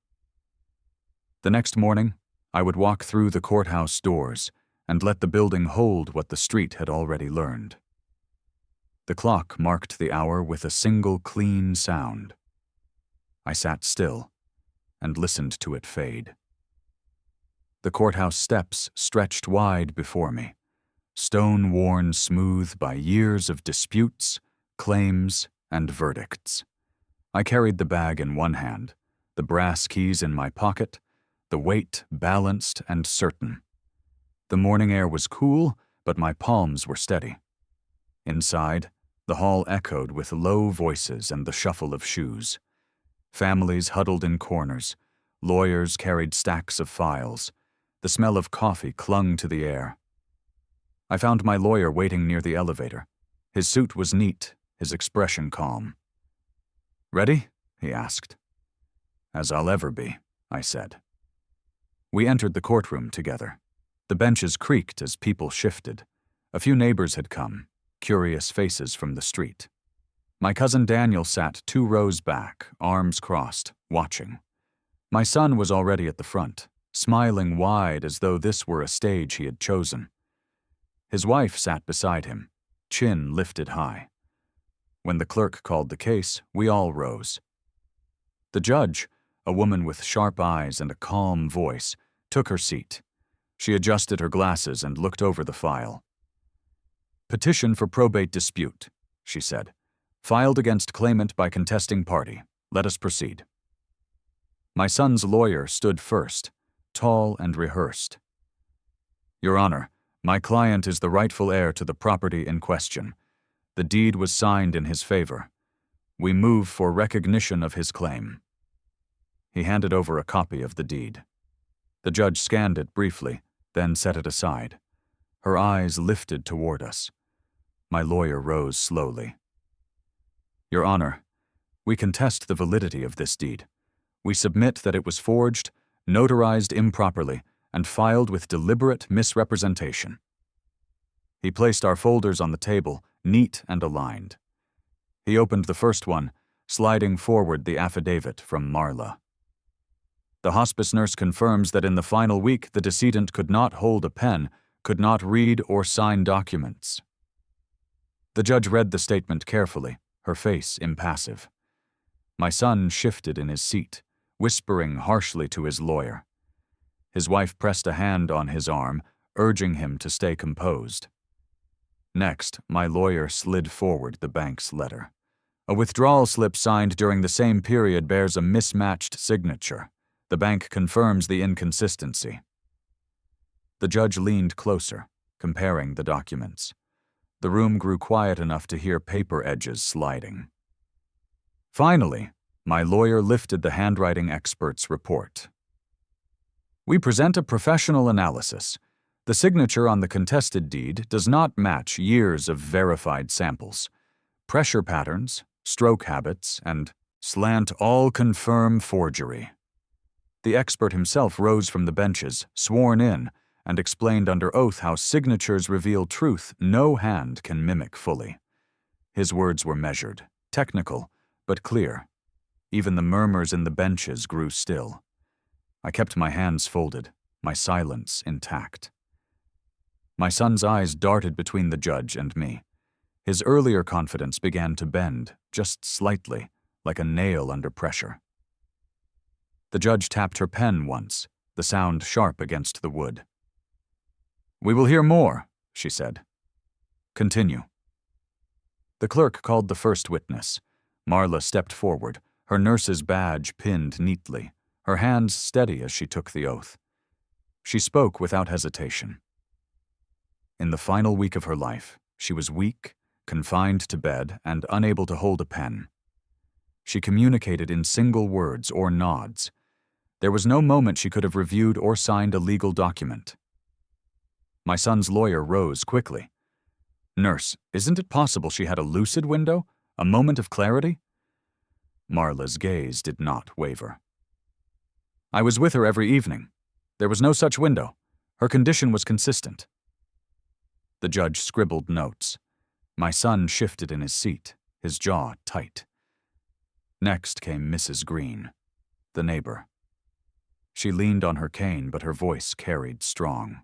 The next morning, I would walk through the courthouse doors and let the building hold what the street had already learned. The clock marked the hour with a single clean sound. I sat still and listened to it fade. The courthouse steps stretched wide before me, stone worn smooth by years of disputes, claims, and verdicts. I carried the bag in one hand, the brass keys in my pocket, the weight balanced and certain. The morning air was cool, but my palms were steady. Inside, the hall echoed with low voices and the shuffle of shoes. Families huddled in corners, lawyers carried stacks of files. The smell of coffee clung to the air. I found my lawyer waiting near the elevator. His suit was neat, his expression calm. "Ready?" he asked. "As I'll ever be," I said. We entered the courtroom together. The benches creaked as people shifted. A few neighbors had come, curious faces from the street. My cousin Daniel sat 2 rows back, arms crossed, watching. My son was already at the front, smiling wide as though this were a stage he had chosen. His wife sat beside him, chin lifted high. When the clerk called the case, we all rose. The judge, a woman with sharp eyes and a calm voice, took her seat. She adjusted her glasses and looked over the file. "Petition for probate dispute," she said. "Filed against claimant by contesting party. Let us proceed." My son's lawyer stood first, tall and rehearsed. "Your Honor, my client is the rightful heir to the property in question. The deed was signed in his favor. We move for recognition of his claim." He handed over a copy of the deed. The judge scanned it briefly, then set it aside. Her eyes lifted toward us. My lawyer rose slowly. "Your Honor, we contest the validity of this deed. We submit that it was forged, notarized improperly, and filed with deliberate misrepresentation." He placed our folders on the table, neat and aligned. He opened the first one, sliding forward the affidavit from Marla. "The hospice nurse confirms that in the final week the decedent could not hold a pen, could not read or sign documents." The judge read the statement carefully, her face impassive. My son shifted in his seat, whispering harshly to his lawyer. His wife pressed a hand on his arm, urging him to stay composed. Next, my lawyer slid forward the bank's letter. A withdrawal slip signed during the same period bears a mismatched signature. The bank confirms the inconsistency. The judge leaned closer, comparing the documents. The room grew quiet enough to hear paper edges sliding. Finally, my lawyer lifted the handwriting expert's report. "We present a professional analysis. The signature on the contested deed does not match years of verified samples. Pressure patterns, stroke habits, and slant all confirm forgery." The expert himself rose from the benches, sworn in, and explained under oath how signatures reveal truth no hand can mimic fully. His words were measured, technical, but clear. Even the murmurs in the benches grew still. I kept my hands folded, my silence intact. My son's eyes darted between the judge and me. His earlier confidence began to bend, just slightly, like a nail under pressure. The judge tapped her pen once, the sound sharp against the wood. "We will hear more," she said. "Continue." The clerk called the first witness. Marla stepped forward, her nurse's badge pinned neatly, her hands steady as she took the oath. She spoke without hesitation. In the final week of her life, she was weak, confined to bed, and unable to hold a pen. She communicated in single words or nods. There was no moment she could have reviewed or signed a legal document. My son's lawyer rose quickly. "Nurse, isn't it possible she had a lucid window? A moment of clarity?" Marla's gaze did not waver. "I was with her every evening. There was no such window. Her condition was consistent." The judge scribbled notes. My son shifted in his seat, his jaw tight. Next came Mrs. Green, the neighbor. She leaned on her cane, but her voice carried strong.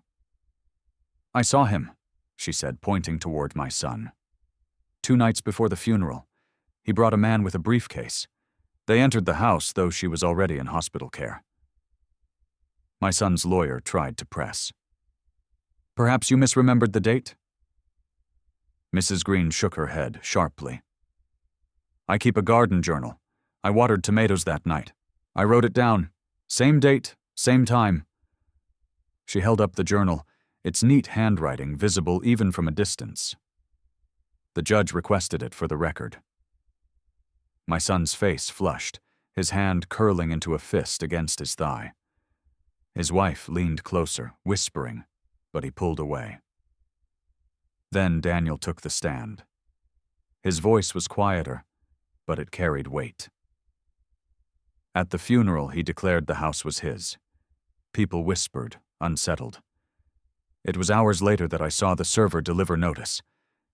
"I saw him," she said, pointing toward my son. "2 nights before the funeral. He brought a man with a briefcase. They entered the house, though she was already in hospital care." My son's lawyer tried to press. "Perhaps you misremembered the date?" Mrs. Green shook her head sharply. "I keep a garden journal. I watered tomatoes that night. I wrote it down. Same date, same time." She held up the journal, its neat handwriting visible even from a distance. The judge requested it for the record. My son's face flushed, his hand curling into a fist against his thigh. His wife leaned closer, whispering, but he pulled away. Then Daniel took the stand. His voice was quieter, but it carried weight. At the funeral, he declared the house was his. People whispered, unsettled. It was hours later that I saw the server deliver notice.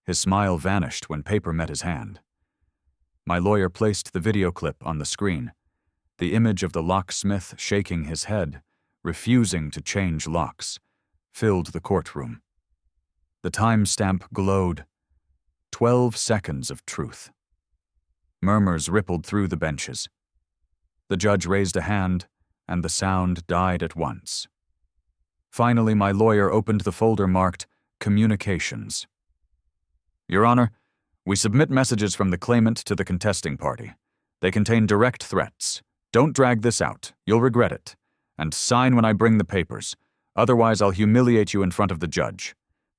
His smile vanished when paper met his hand. My lawyer placed the video clip on the screen, the image of the locksmith shaking his head, refusing to change locks, filled the courtroom. The timestamp glowed. 12 seconds of truth. Murmurs rippled through the benches. The judge raised a hand, and the sound died at once. Finally, my lawyer opened the folder marked Communications. "Your Honor, we submit messages from the claimant to the contesting party. They contain direct threats. Don't drag this out. You'll regret it. And sign when I bring the papers. Otherwise, I'll humiliate you in front of the judge.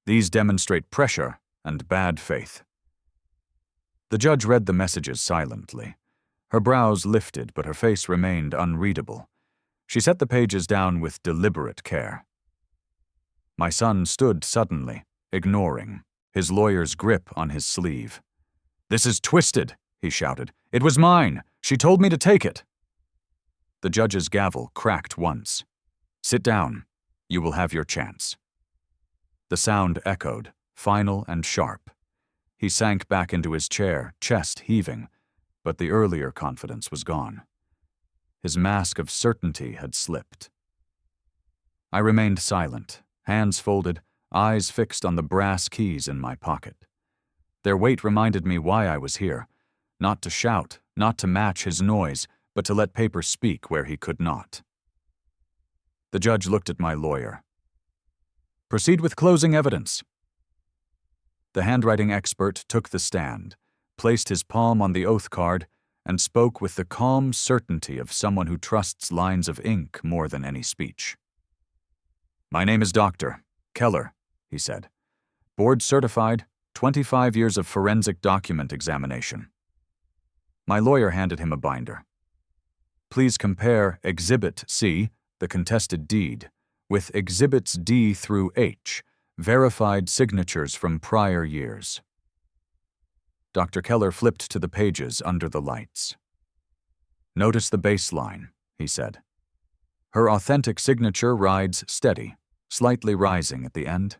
These demonstrate pressure and bad faith." The judge read the messages silently. Her brows lifted, but her face remained unreadable. She set the pages down with deliberate care. My son stood suddenly, ignoring, his lawyer's grip on his sleeve. "This is twisted," he shouted. "It was mine. She told me to take it." The judge's gavel cracked once. "Sit down. You will have your chance." The sound echoed, final and sharp. He sank back into his chair, chest heaving, but the earlier confidence was gone. His mask of certainty had slipped. I remained silent, hands folded, eyes fixed on the brass keys in my pocket. Their weight reminded me why I was here, not to shout, not to match his noise, but to let paper speak where he could not. The judge looked at my lawyer. "Proceed with closing evidence." The handwriting expert took the stand, placed his palm on the oath card, and spoke with the calm certainty of someone who trusts lines of ink more than any speech. "My name is Dr. Keller," he said. "Board certified, 25 years of forensic document examination." My lawyer handed him a binder. "Please compare Exhibit C, the contested deed, with Exhibits D through H, verified signatures from prior years." Dr. Keller flipped to the pages under the lights. "Notice the baseline," he said. "Her authentic signature rides steady, slightly rising at the end.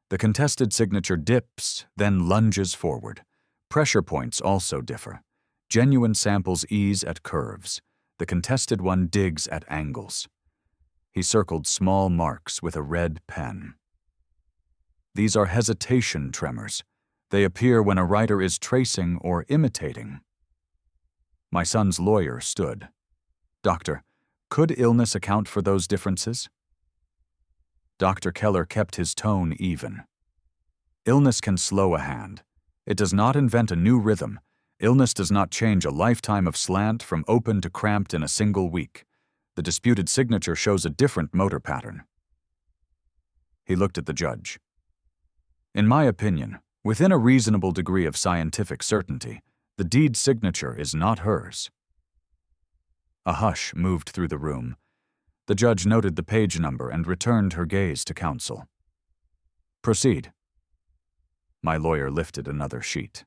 The contested signature dips, then lunges forward. Pressure points also differ. Genuine samples ease at curves. The contested one digs at angles." He circled small marks with a red pen. "These are hesitation tremors. They appear when a writer is tracing or imitating." My son's lawyer stood. "Doctor, could illness account for those differences?" Dr. Keller kept his tone even. "Illness can slow a hand. It does not invent a new rhythm. Illness does not change a lifetime of slant from open to cramped in a single week. The disputed signature shows a different motor pattern. He looked at the judge. In my opinion, within a reasonable degree of scientific certainty, the deed signature is not hers. A hush moved through the room. The judge noted the page number and returned her gaze to counsel. Proceed. My lawyer lifted another sheet.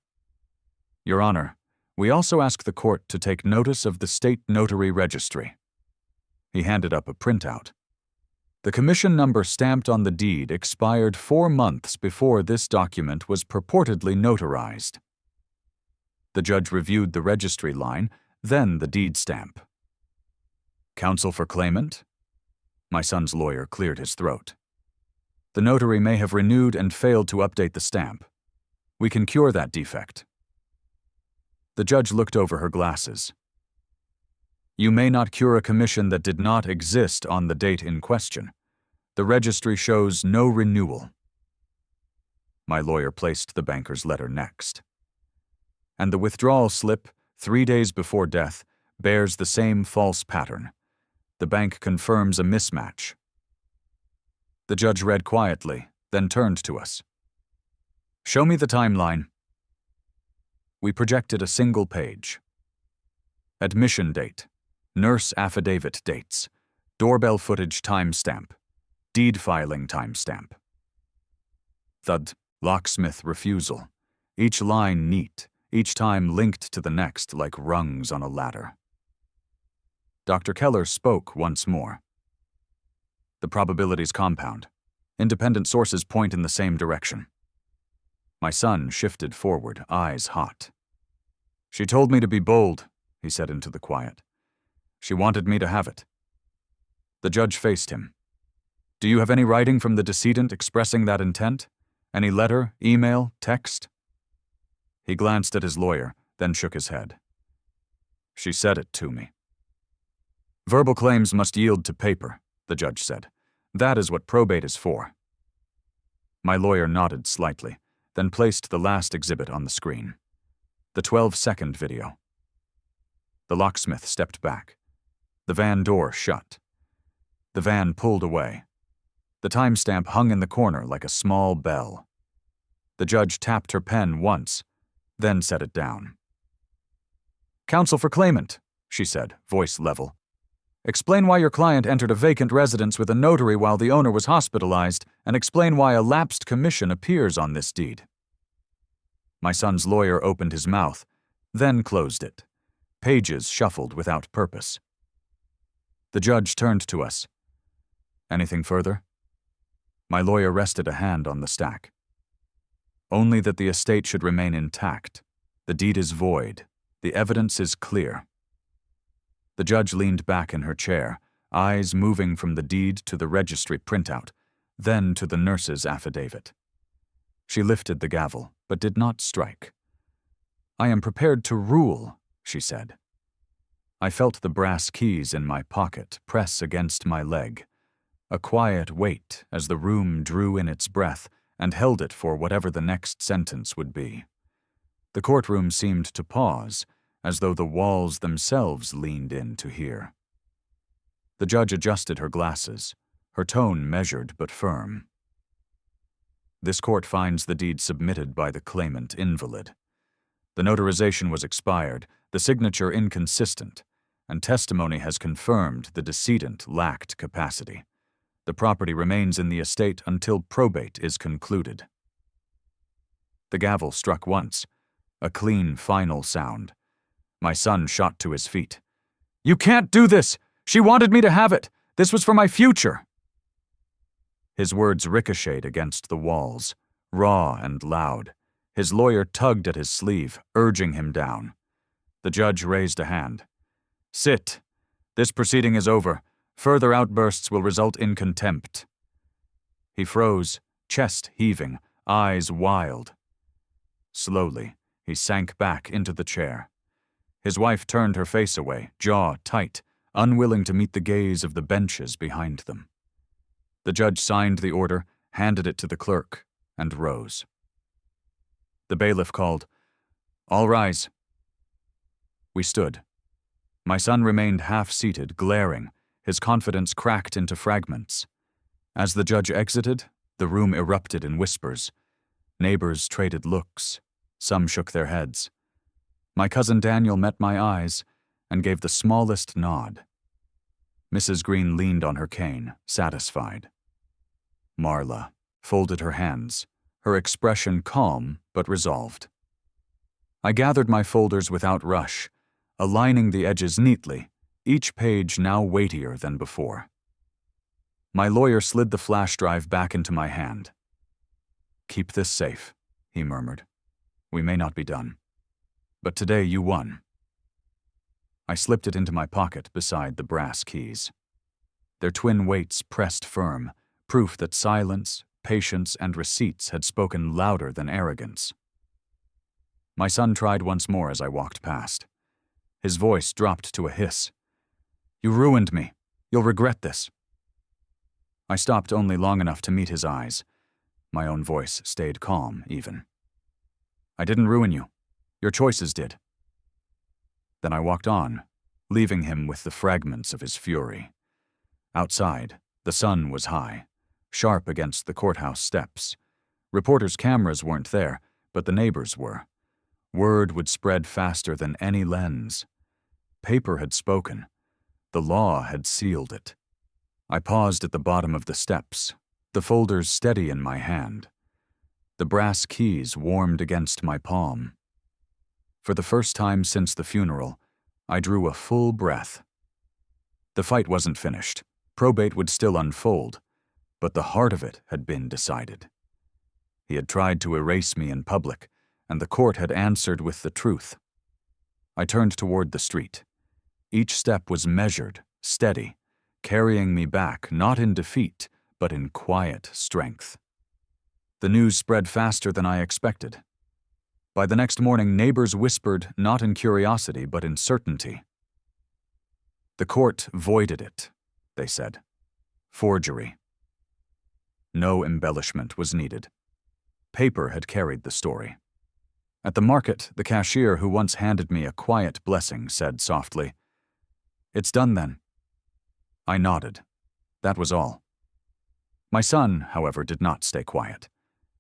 Your Honor, we also ask the court to take notice of the State Notary Registry. He handed up a printout. The commission number stamped on the deed expired 4 months before this document was purportedly notarized. The judge reviewed the registry line, then the deed stamp. Counsel for claimant? My son's lawyer cleared his throat. The notary may have renewed and failed to update the stamp. We can cure that defect. The judge looked over her glasses. You may not cure a commission that did not exist on the date in question. The registry shows no renewal. My lawyer placed the banker's letter next. And the withdrawal slip, 3 days before death, bears the same false pattern. The bank confirms a mismatch. The judge read quietly, then turned to us. Show me the timeline. We projected a single page. Admission date, nurse affidavit dates, doorbell footage timestamp, deed filing timestamp. Thud, locksmith refusal. Each line neat, each time linked to the next like rungs on a ladder. Dr. Keller spoke once more. The probabilities compound. Independent sources point in the same direction. My son shifted forward, eyes hot. She told me to be bold, he said into the quiet. She wanted me to have it. The judge faced him. Do you have any writing from the decedent expressing that intent? Any letter, email, text? He glanced at his lawyer, then shook his head. She said it to me. Verbal claims must yield to paper, the judge said. That is what probate is for. My lawyer nodded slightly, then placed the last exhibit on the screen. The 12-second video. The locksmith stepped back. The van door shut. The van pulled away. The timestamp hung in the corner like a small bell. The judge tapped her pen once, then set it down. Counsel for claimant, she said, voice level. Explain why your client entered a vacant residence with a notary while the owner was hospitalized, and explain why a lapsed commission appears on this deed. My son's lawyer opened his mouth, then closed it. Pages shuffled without purpose. The judge turned to us. Anything further? My lawyer rested a hand on the stack. Only that the estate should remain intact. The deed is void. The evidence is clear. The judge leaned back in her chair, eyes moving from the deed to the registry printout, then to the nurse's affidavit. She lifted the gavel, but did not strike. I am prepared to rule, she said. I felt the brass keys in my pocket press against my leg. A quiet wait as the room drew in its breath and held it for whatever the next sentence would be. The courtroom seemed to pause, as though the walls themselves leaned in to hear. The judge adjusted her glasses, her tone measured but firm. This court finds the deed submitted by the claimant invalid. The notarization was expired, the signature inconsistent, and testimony has confirmed the decedent lacked capacity. The property remains in the estate until probate is concluded. The gavel struck once, a clean, final sound. My son shot to his feet. You can't do this! She wanted me to have it! This was for my future! His words ricocheted against the walls, raw and loud. His lawyer tugged at his sleeve, urging him down. The judge raised a hand. Sit. This proceeding is over. Further outbursts will result in contempt. He froze, chest heaving, eyes wild. Slowly, he sank back into the chair. His wife turned her face away, jaw tight, unwilling to meet the gaze of the benches behind them. The judge signed the order, handed it to the clerk, and rose. The bailiff called, All rise. We stood. My son remained half-seated, glaring, his confidence cracked into fragments. As the judge exited, the room erupted in whispers. Neighbors traded looks. Some shook their heads. My cousin Daniel met my eyes and gave the smallest nod. Mrs. Green leaned on her cane, satisfied. Marla folded her hands, her expression calm but resolved. I gathered my folders without rush, aligning the edges neatly, each page now weightier than before. My lawyer slid the flash drive back into my hand. "Keep this safe," he murmured. "We may not be done. But today you won." I slipped it into my pocket beside the brass keys. Their twin weights pressed firm, proof that silence, patience, and receipts had spoken louder than arrogance. My son tried once more as I walked past. His voice dropped to a hiss. "You ruined me. You'll regret this." I stopped only long enough to meet his eyes. My own voice stayed calm, even. "I didn't ruin you. Your choices did." Then I walked on, leaving him with the fragments of his fury. Outside, the sun was high, sharp against the courthouse steps. Reporters' cameras weren't there, but the neighbors were. Word would spread faster than any lens. Paper had spoken. The law had sealed it. I paused at the bottom of the steps, the folders steady in my hand. The brass keys warmed against my palm. For the first time since the funeral, I drew a full breath. The fight wasn't finished. Probate would still unfold, but the heart of it had been decided. He had tried to erase me in public, and the court had answered with the truth. I turned toward the street. Each step was measured, steady, carrying me back not in defeat, but in quiet strength. The news spread faster than I expected. By the next morning, neighbors whispered not in curiosity, but in certainty. "The court voided it," they said. "Forgery." No embellishment was needed. Paper had carried the story. At the market, the cashier who once handed me a quiet blessing said softly, "It's done then." I nodded. That was all. My son, however, did not stay quiet.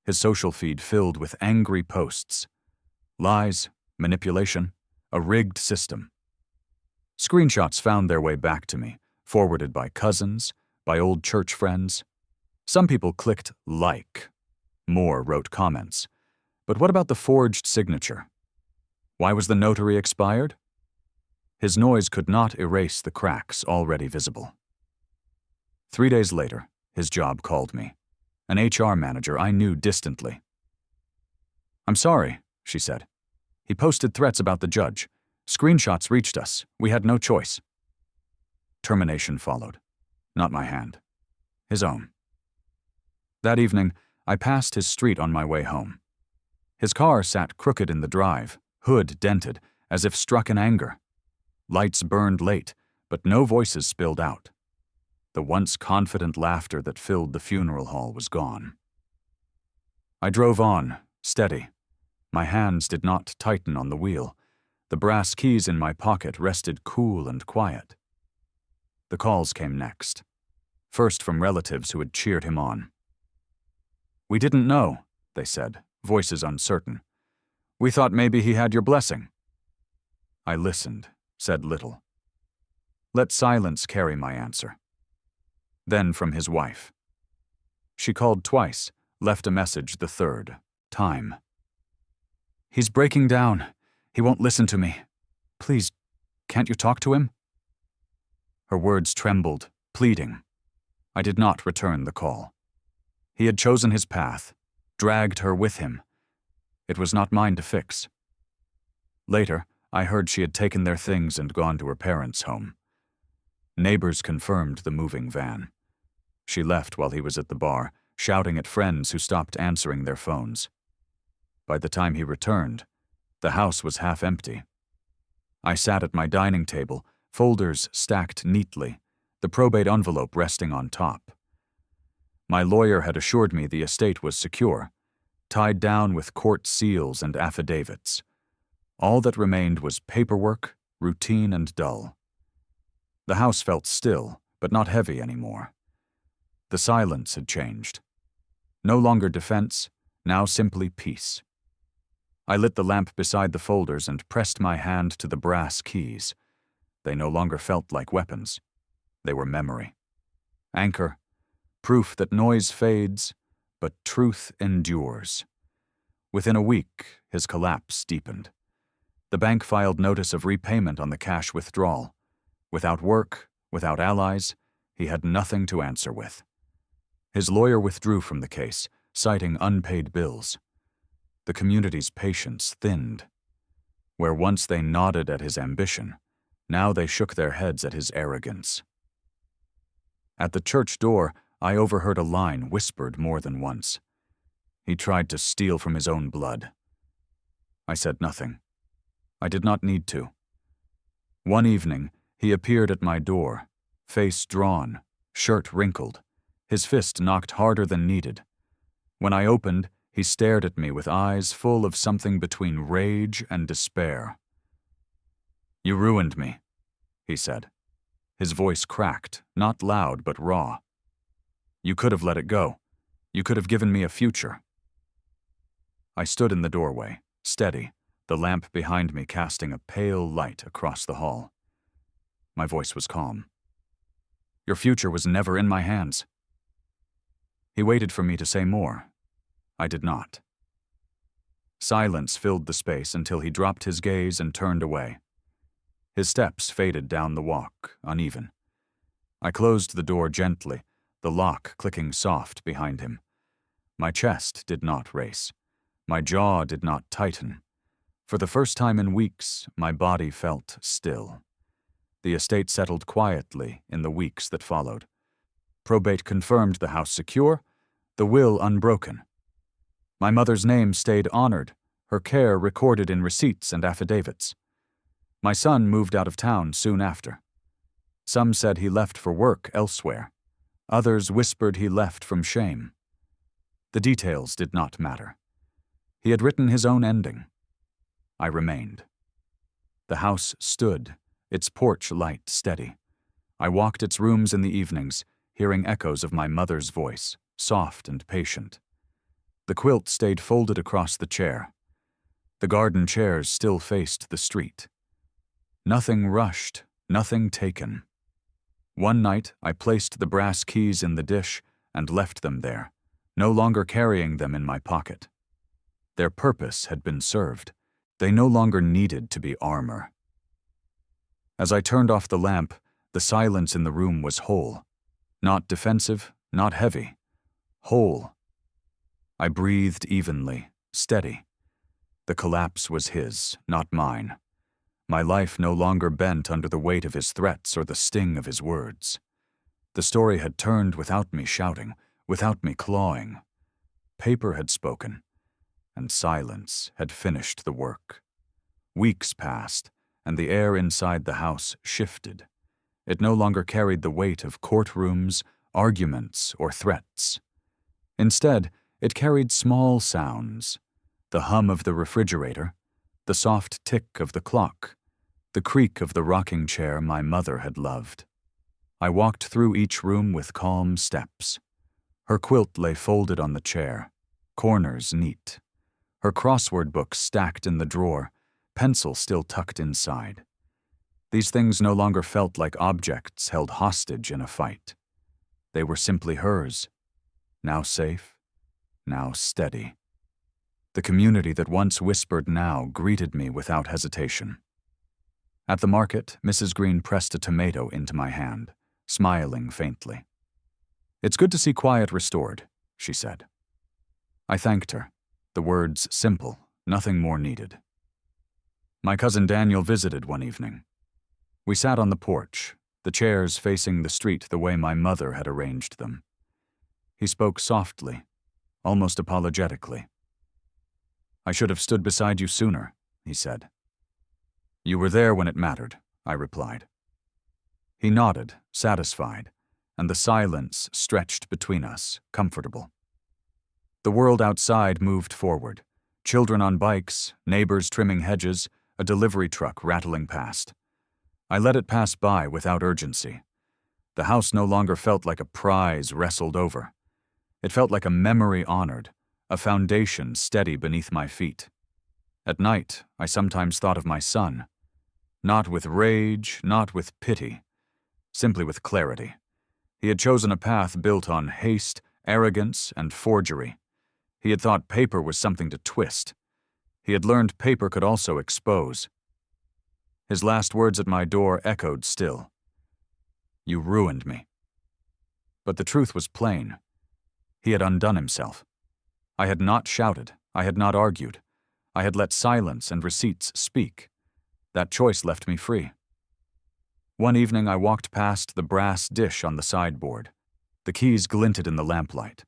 His social feed filled with angry posts. Lies, manipulation, a rigged system. Screenshots found their way back to me, forwarded by cousins, by old church friends. Some people clicked like. More wrote comments. But what about the forged signature? Why was the notary expired? His noise could not erase the cracks already visible. 3 days later, his job called me. An HR manager I knew distantly. "I'm sorry," she said. "He posted threats about the judge. Screenshots reached us. We had no choice." Termination followed. Not my hand. His own. That evening, I passed his street on my way home. His car sat crooked in the drive, hood dented, as if struck in anger. Lights burned late, but no voices spilled out. The once confident laughter that filled the funeral hall was gone. I drove on, steady. My hands did not tighten on the wheel. The brass keys in my pocket rested cool and quiet. The calls came next. First from relatives who had cheered him on. "We didn't know," they said, voices uncertain. "We thought maybe he had your blessing." I listened, said little. Let silence carry my answer. Then from his wife. She called twice, left a message the third time. "He's breaking down. He won't listen to me. Please, can't you talk to him?" Her words trembled, pleading. I did not return the call. He had chosen his path, dragged her with him. It was not mine to fix. Later, I heard she had taken their things and gone to her parents' home. Neighbors confirmed the moving van. She left while he was at the bar, shouting at friends who stopped answering their phones. By the time he returned, the house was half empty. I sat at my dining table, folders stacked neatly, the probate envelope resting on top. My lawyer had assured me the estate was secure, tied down with court seals and affidavits. All that remained was paperwork routine and dull. The house felt still, but not heavy anymore. The silence had changed. No longer defense, now simply peace. I lit the lamp beside the folders and pressed my hand to the brass keys. They no longer felt like weapons. They were memory. Anchor, proof that noise fades, but truth endures. Within a week, his collapse deepened. The bank filed notice of repayment on the cash withdrawal. Without work, without allies, he had nothing to answer with. His lawyer withdrew from the case, citing unpaid bills. The community's patience thinned. Where once they nodded at his ambition, now they shook their heads at his arrogance. At the church door, I overheard a line whispered more than once. He tried to steal from his own blood. I said nothing. I did not need to. One evening, he appeared at my door, face drawn, shirt wrinkled, his fist knocked harder than needed. When I opened, he stared at me with eyes full of something between rage and despair. "You ruined me," he said. His voice cracked, not loud but raw. "You could have let it go. You could have given me a future." I stood in the doorway, steady, the lamp behind me casting a pale light across the hall. My voice was calm. "Your future was never in my hands." He waited for me to say more. I did not. Silence filled the space until he dropped his gaze and turned away. His steps faded down the walk, uneven. I closed the door gently, the lock clicking soft behind him. My chest did not race. My jaw did not tighten. For the first time in weeks, my body felt still. The estate settled quietly in the weeks that followed. Probate confirmed the house secure, the will unbroken. My mother's name stayed honored, her care recorded in receipts and affidavits. My son moved out of town soon after. Some said he left for work elsewhere. Others whispered he left from shame. The details did not matter. He had written his own ending. I remained. The house stood, its porch light steady. I walked its rooms in the evenings, hearing echoes of my mother's voice, soft and patient. The quilt stayed folded across the chair. The garden chairs still faced the street. Nothing rushed, nothing taken. One night, I placed the brass keys in the dish and left them there, no longer carrying them in my pocket. Their purpose had been served. They no longer needed to be armor. As I turned off the lamp, the silence in the room was whole. Not defensive, not heavy. Whole. I breathed evenly, steady. The collapse was his, not mine. My life no longer bent under the weight of his threats or the sting of his words. The story had turned without me shouting, without me clawing. Paper had spoken, and silence had finished the work. Weeks passed, and the air inside the house shifted. It no longer carried the weight of courtrooms, arguments, or threats. Instead, it carried small sounds: the hum of the refrigerator, the soft tick of the clock, the creak of the rocking chair my mother had loved. I walked through each room with calm steps. Her quilt lay folded on the chair, corners neat. Her crossword book stacked in the drawer, pencil still tucked inside. These things no longer felt like objects held hostage in a fight. They were simply hers, now safe, now steady. The community that once whispered now greeted me without hesitation. At the market, Mrs. Green pressed a tomato into my hand, smiling faintly. "It's good to see quiet restored," she said. I thanked her, the words simple, nothing more needed. My cousin Daniel visited one evening. We sat on the porch, the chairs facing the street the way my mother had arranged them. He spoke softly, almost apologetically. "I should have stood beside you sooner," he said. "You were there when it mattered," I replied. He nodded, satisfied, and the silence stretched between us, comfortable. The world outside moved forward. Children on bikes, neighbors trimming hedges, a delivery truck rattling past. I let it pass by without urgency. The house no longer felt like a prize wrestled over. It felt like a memory honored, a foundation steady beneath my feet. At night, I sometimes thought of my son. Not with rage, not with pity, simply with clarity. He had chosen a path built on haste, arrogance, and forgery. He had thought paper was something to twist. He had learned paper could also expose. His last words at my door echoed still. "You ruined me." But the truth was plain. He had undone himself. I had not shouted. I had not argued. I had let silence and receipts speak. That choice left me free. One evening I walked past the brass dish on the sideboard. The keys glinted in the lamplight.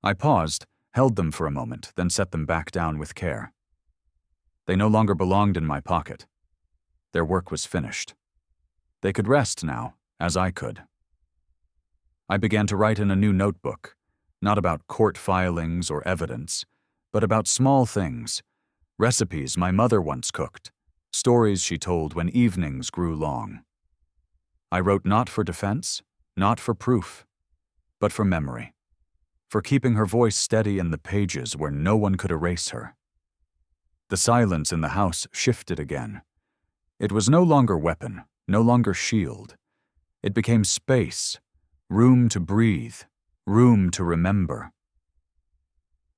I paused, held them for a moment, then set them back down with care. They no longer belonged in my pocket. Their work was finished. They could rest now, as I could. I began to write in a new notebook, not about court filings or evidence, but about small things, recipes my mother once cooked, stories she told when evenings grew long. I wrote not for defense, not for proof, but for memory, for keeping her voice steady in the pages where no one could erase her. The silence in the house shifted again. It was no longer weapon, no longer shield. It became space, room to breathe, room to remember.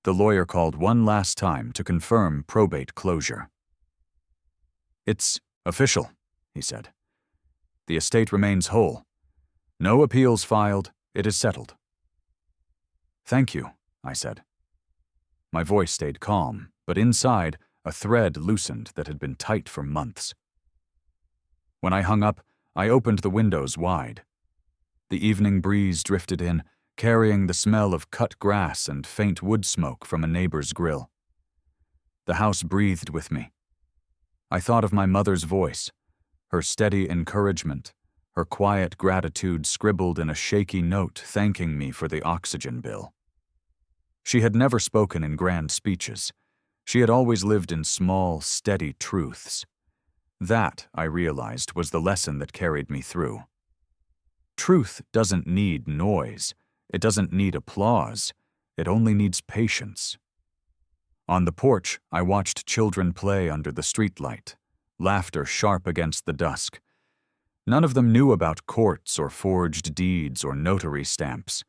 The lawyer called one last time to confirm probate closure. "It's official," he said. "The estate remains whole. No appeals filed. It is settled." "Thank you," I said. My voice stayed calm, but inside, a thread loosened that had been tight for months. When I hung up, I opened the windows wide. The evening breeze drifted in, carrying the smell of cut grass and faint wood smoke from a neighbor's grill. The house breathed with me. I thought of my mother's voice, her steady encouragement, her quiet gratitude scribbled in a shaky note thanking me for the oxygen bill. She had never spoken in grand speeches. She had always lived in small, steady truths. That, I realized, was the lesson that carried me through. Truth doesn't need noise. It doesn't need applause. It only needs patience. On the porch, I watched children play under the streetlight, laughter sharp against the dusk. None of them knew about courts or forged deeds or notary stamps.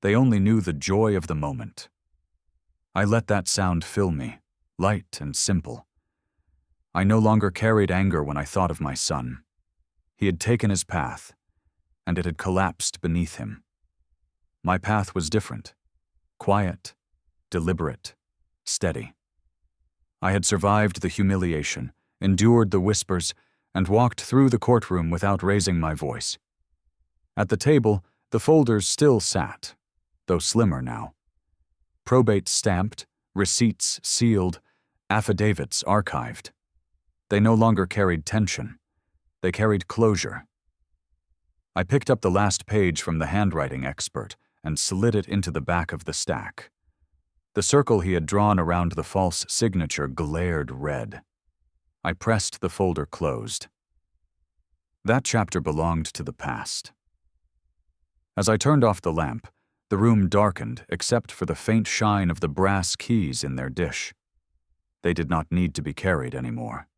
They only knew the joy of the moment. I let that sound fill me, light and simple. I no longer carried anger when I thought of my son. He had taken his path, and it had collapsed beneath him. My path was different, quiet, deliberate, steady. I had survived the humiliation, endured the whispers, and walked through the courtroom without raising my voice. At the table, the folders still sat, though slimmer now. Probate stamped, receipts sealed, affidavits archived. They no longer carried tension. They carried closure. I picked up the last page from the handwriting expert and slid it into the back of the stack. The circle he had drawn around the false signature glared red. I pressed the folder closed. That chapter belonged to the past. As I turned off the lamp, the room darkened except for the faint shine of the brass keys in their dish. They did not need to be carried anymore.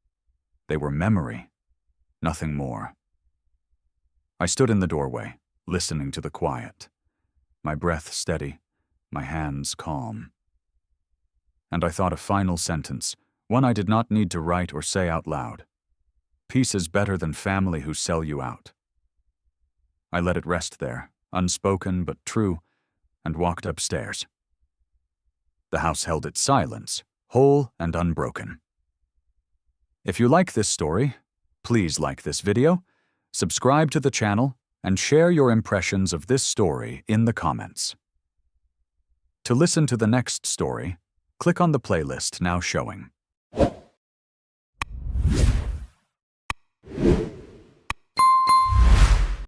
They were memory, nothing more. I stood in the doorway, listening to the quiet, my breath steady, my hands calm. And I thought a final sentence, one I did not need to write or say out loud. Peace is better than family who sell you out. I let it rest there, unspoken but true, and walked upstairs. The house held its silence, whole and unbroken. If you like this story, please like this video, subscribe to the channel, and share your impressions of this story in the comments. To listen to the next story, click on the playlist now showing.